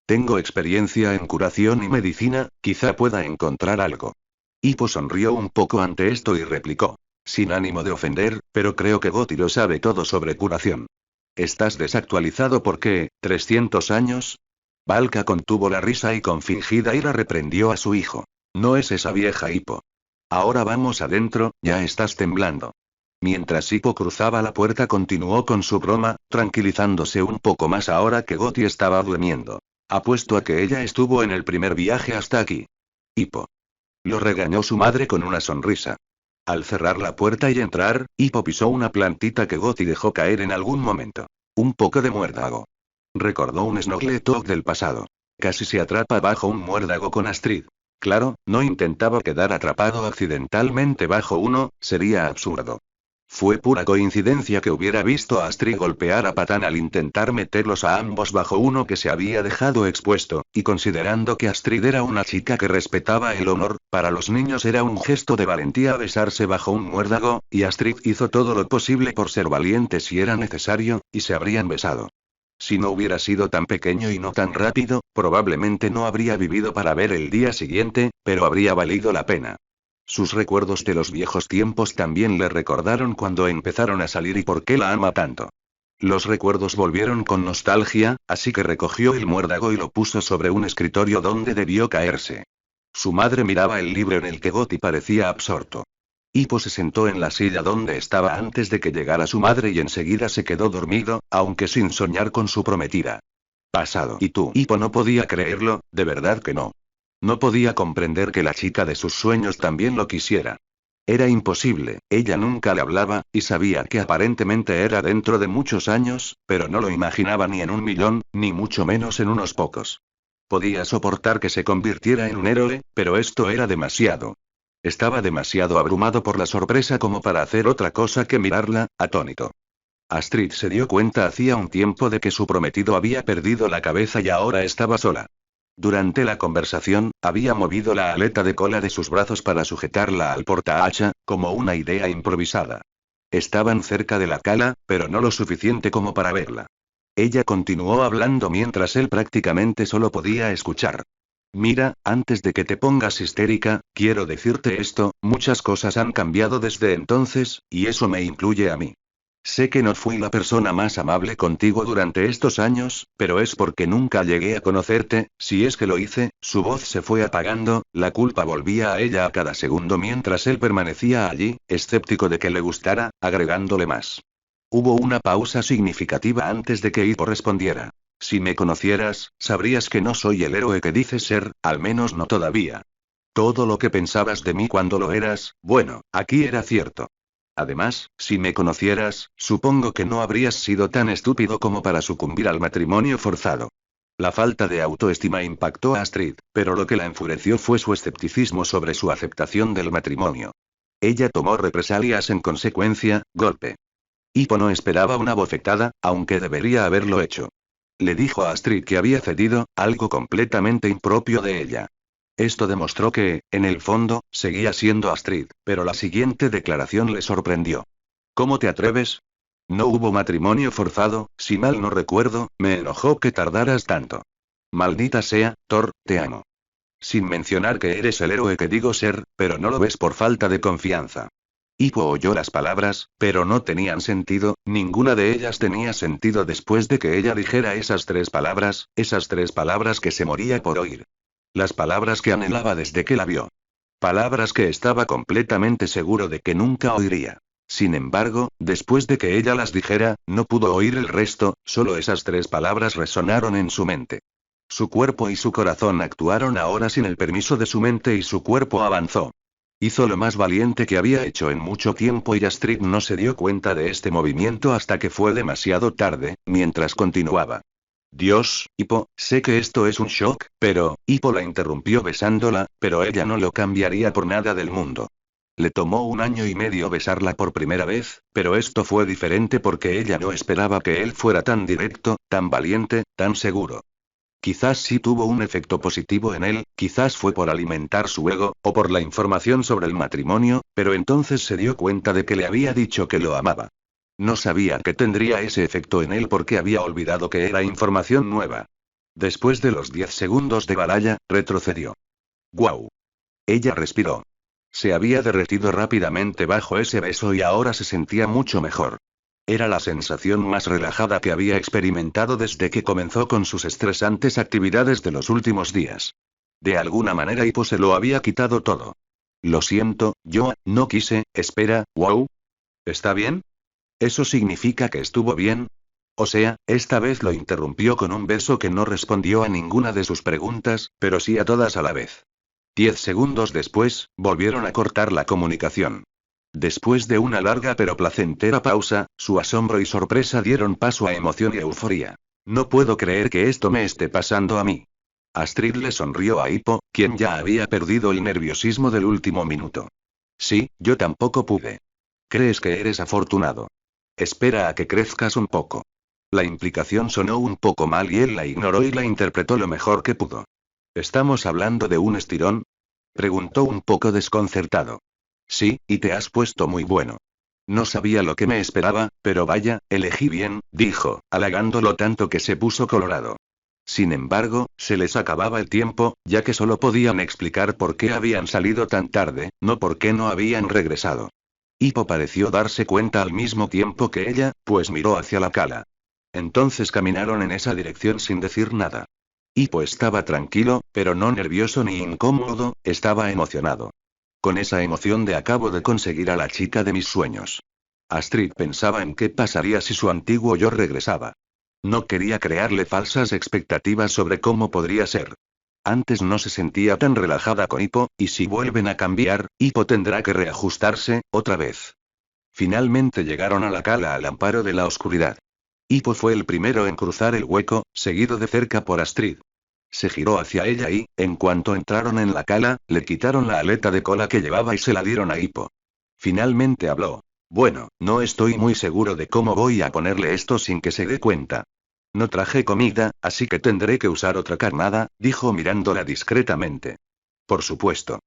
Tengo experiencia en curación y medicina, quizá pueda encontrar algo. Hippo sonrió un poco ante esto y replicó. Sin ánimo de ofender, pero creo que Gotti lo sabe todo sobre curación. Estás desactualizado porque, ¿300 años? Valka contuvo la risa y con fingida ira reprendió a su hijo. No es esa vieja Hippo. Ahora vamos adentro, ya estás temblando. Mientras Hippo cruzaba la puerta continuó con su broma, tranquilizándose un poco más ahora que Gotti estaba durmiendo. Apuesto a que ella estuvo en el primer viaje hasta aquí. Hippo. Lo regañó su madre con una sonrisa. Al cerrar la puerta y entrar, Hippo pisó una plantita que Gotti dejó caer en algún momento. Un poco de muérdago. Recordó un Snorlax del pasado. Casi se atrapa bajo un muérdago con Astrid. Claro, no intentaba quedar atrapado accidentalmente bajo uno, sería absurdo. Fue pura coincidencia que hubiera visto a Astrid golpear a Patán al intentar meterlos a ambos bajo uno que se había dejado expuesto, y considerando que Astrid era una chica que respetaba el honor, para los niños era un gesto de valentía besarse bajo un muérdago, y Astrid hizo todo lo posible por ser valiente si era necesario, y se habrían besado. Si no hubiera sido tan pequeño y no tan rápido, probablemente no habría vivido para ver el día siguiente, pero habría valido la pena. Sus recuerdos de los viejos tiempos también le recordaron cuando empezaron a salir y por qué la ama tanto. Los recuerdos volvieron con nostalgia, así que recogió el muérdago y lo puso sobre un escritorio donde debió caerse. Su madre miraba el libro en el que Gotti parecía absorto. Hippo se sentó en la silla donde estaba antes de que llegara su madre y enseguida se quedó dormido, aunque sin soñar con su prometida. Pasado. ¿Y tú? Hippo no podía creerlo, de verdad que no. No podía comprender que la chica de sus sueños también lo quisiera. Era imposible, ella nunca le hablaba, y sabía que aparentemente era dentro de muchos años, pero no lo imaginaba ni en 1.000.000, ni mucho menos en unos pocos. Podía soportar que se convirtiera en un héroe, pero esto era demasiado. Estaba demasiado abrumado por la sorpresa como para hacer otra cosa que mirarla, atónito. Astrid se dio cuenta hacía un tiempo de que su prometido había perdido la cabeza y ahora estaba sola. Durante la conversación, había movido la aleta de cola de sus brazos para sujetarla al portahacha, como una idea improvisada. Estaban cerca de la cala, pero no lo suficiente como para verla. Ella continuó hablando mientras él prácticamente solo podía escuchar. Mira, antes de que te pongas histérica, quiero decirte esto, muchas cosas han cambiado desde entonces, y eso me incluye a mí. Sé que no fui la persona más amable contigo durante estos años, pero es porque nunca llegué a conocerte, si es que lo hice. Su voz se fue apagando, la culpa volvía a ella a cada segundo mientras él permanecía allí, escéptico de que le gustara, agregándole más. Hubo una pausa significativa antes de que Hippo respondiera. Si me conocieras, sabrías que no soy el héroe que dices ser, al menos no todavía. Todo lo que pensabas de mí cuando lo eras, bueno, aquí era cierto. Además, si me conocieras, supongo que no habrías sido tan estúpido como para sucumbir al matrimonio forzado. La falta de autoestima impactó a Astrid, pero lo que la enfureció fue su escepticismo sobre su aceptación del matrimonio. Ella tomó represalias en consecuencia, golpe. Hippo no esperaba una bofetada, aunque debería haberlo hecho. Le dijo a Astrid que había cedido, algo completamente impropio de ella. Esto demostró que, en el fondo, seguía siendo Astrid, pero la siguiente declaración le sorprendió. ¿Cómo te atreves? No hubo matrimonio forzado, si mal no recuerdo, me enojó que tardaras tanto. Maldita sea, Thor, te amo. Sin mencionar que eres el héroe que digo ser, pero no lo ves por falta de confianza. Hippo oyó las palabras, pero no tenían sentido, ninguna de ellas tenía sentido después de que ella dijera esas tres palabras que se moría por oír. Las palabras que anhelaba desde que la vio. Palabras que estaba completamente seguro de que nunca oiría. Sin embargo, después de que ella las dijera, no pudo oír el resto, solo esas tres palabras resonaron en su mente. Su cuerpo y su corazón actuaron ahora sin el permiso de su mente y su cuerpo avanzó. Hizo lo más valiente que había hecho en mucho tiempo y Astrid no se dio cuenta de este movimiento hasta que fue demasiado tarde, mientras continuaba. Dios, Hippo, sé que esto es un shock, pero, Hippo la interrumpió besándola, pero ella no lo cambiaría por nada del mundo. Le tomó 1 año y medio besarla por primera vez, pero esto fue diferente porque ella no esperaba que él fuera tan directo, tan valiente, tan seguro. Quizás sí tuvo un efecto positivo en él, quizás fue por alimentar su ego, o por la información sobre el matrimonio, pero entonces se dio cuenta de que le había dicho que lo amaba. No sabía que tendría ese efecto en él porque había olvidado que era información nueva. Después de los 10 segundos de baralla, retrocedió. ¡Guau! Ella respiró. Se había derretido rápidamente bajo ese beso y ahora se sentía mucho mejor. Era la sensación más relajada que había experimentado desde que comenzó con sus estresantes actividades de los últimos días. De alguna manera Hippo se lo había quitado todo. Lo siento, yo no quise, espera, wow. ¿Está bien? ¿Eso significa que estuvo bien? O sea, esta vez lo interrumpió con un beso que no respondió a ninguna de sus preguntas, pero sí a todas a la vez. 10 segundos después, volvieron a cortar la comunicación. Después de una larga pero placentera pausa, su asombro y sorpresa dieron paso a emoción y euforía. No puedo creer que esto me esté pasando a mí. Astrid le sonrió a Hippo, quien ya había perdido el nerviosismo del último minuto. Sí, yo tampoco pude. ¿Crees que eres afortunado? Espera a que crezcas un poco. La implicación sonó un poco mal y él la ignoró y la interpretó lo mejor que pudo. ¿Estamos hablando de un estirón? Preguntó un poco desconcertado. Sí, y te has puesto muy bueno. No sabía lo que me esperaba, pero vaya, elegí bien, dijo, halagándolo tanto que se puso colorado. Sin embargo, se les acababa el tiempo, ya que solo podían explicar por qué habían salido tan tarde, no por qué no habían regresado. Hippo pareció darse cuenta al mismo tiempo que ella, pues miró hacia la cala. Entonces caminaron en esa dirección sin decir nada. Hippo estaba tranquilo, pero no nervioso ni incómodo, estaba emocionado. Con esa emoción de acabo de conseguir a la chica de mis sueños. Astrid pensaba en qué pasaría si su antiguo yo regresaba. No quería crearle falsas expectativas sobre cómo podría ser. Antes no se sentía tan relajada con Hippo, y si vuelven a cambiar, Hippo tendrá que reajustarse, otra vez. Finalmente llegaron a la cala al amparo de la oscuridad. Hippo fue el primero en cruzar el hueco, seguido de cerca por Astrid. Se giró hacia ella y, en cuanto entraron en la cala, le quitaron la aleta de cola que llevaba y se la dieron a Hippo. Finalmente habló. Bueno, no estoy muy seguro de cómo voy a ponerle esto sin que se dé cuenta. No traje comida, así que tendré que usar otra carnada, dijo mirándola discretamente. Por supuesto.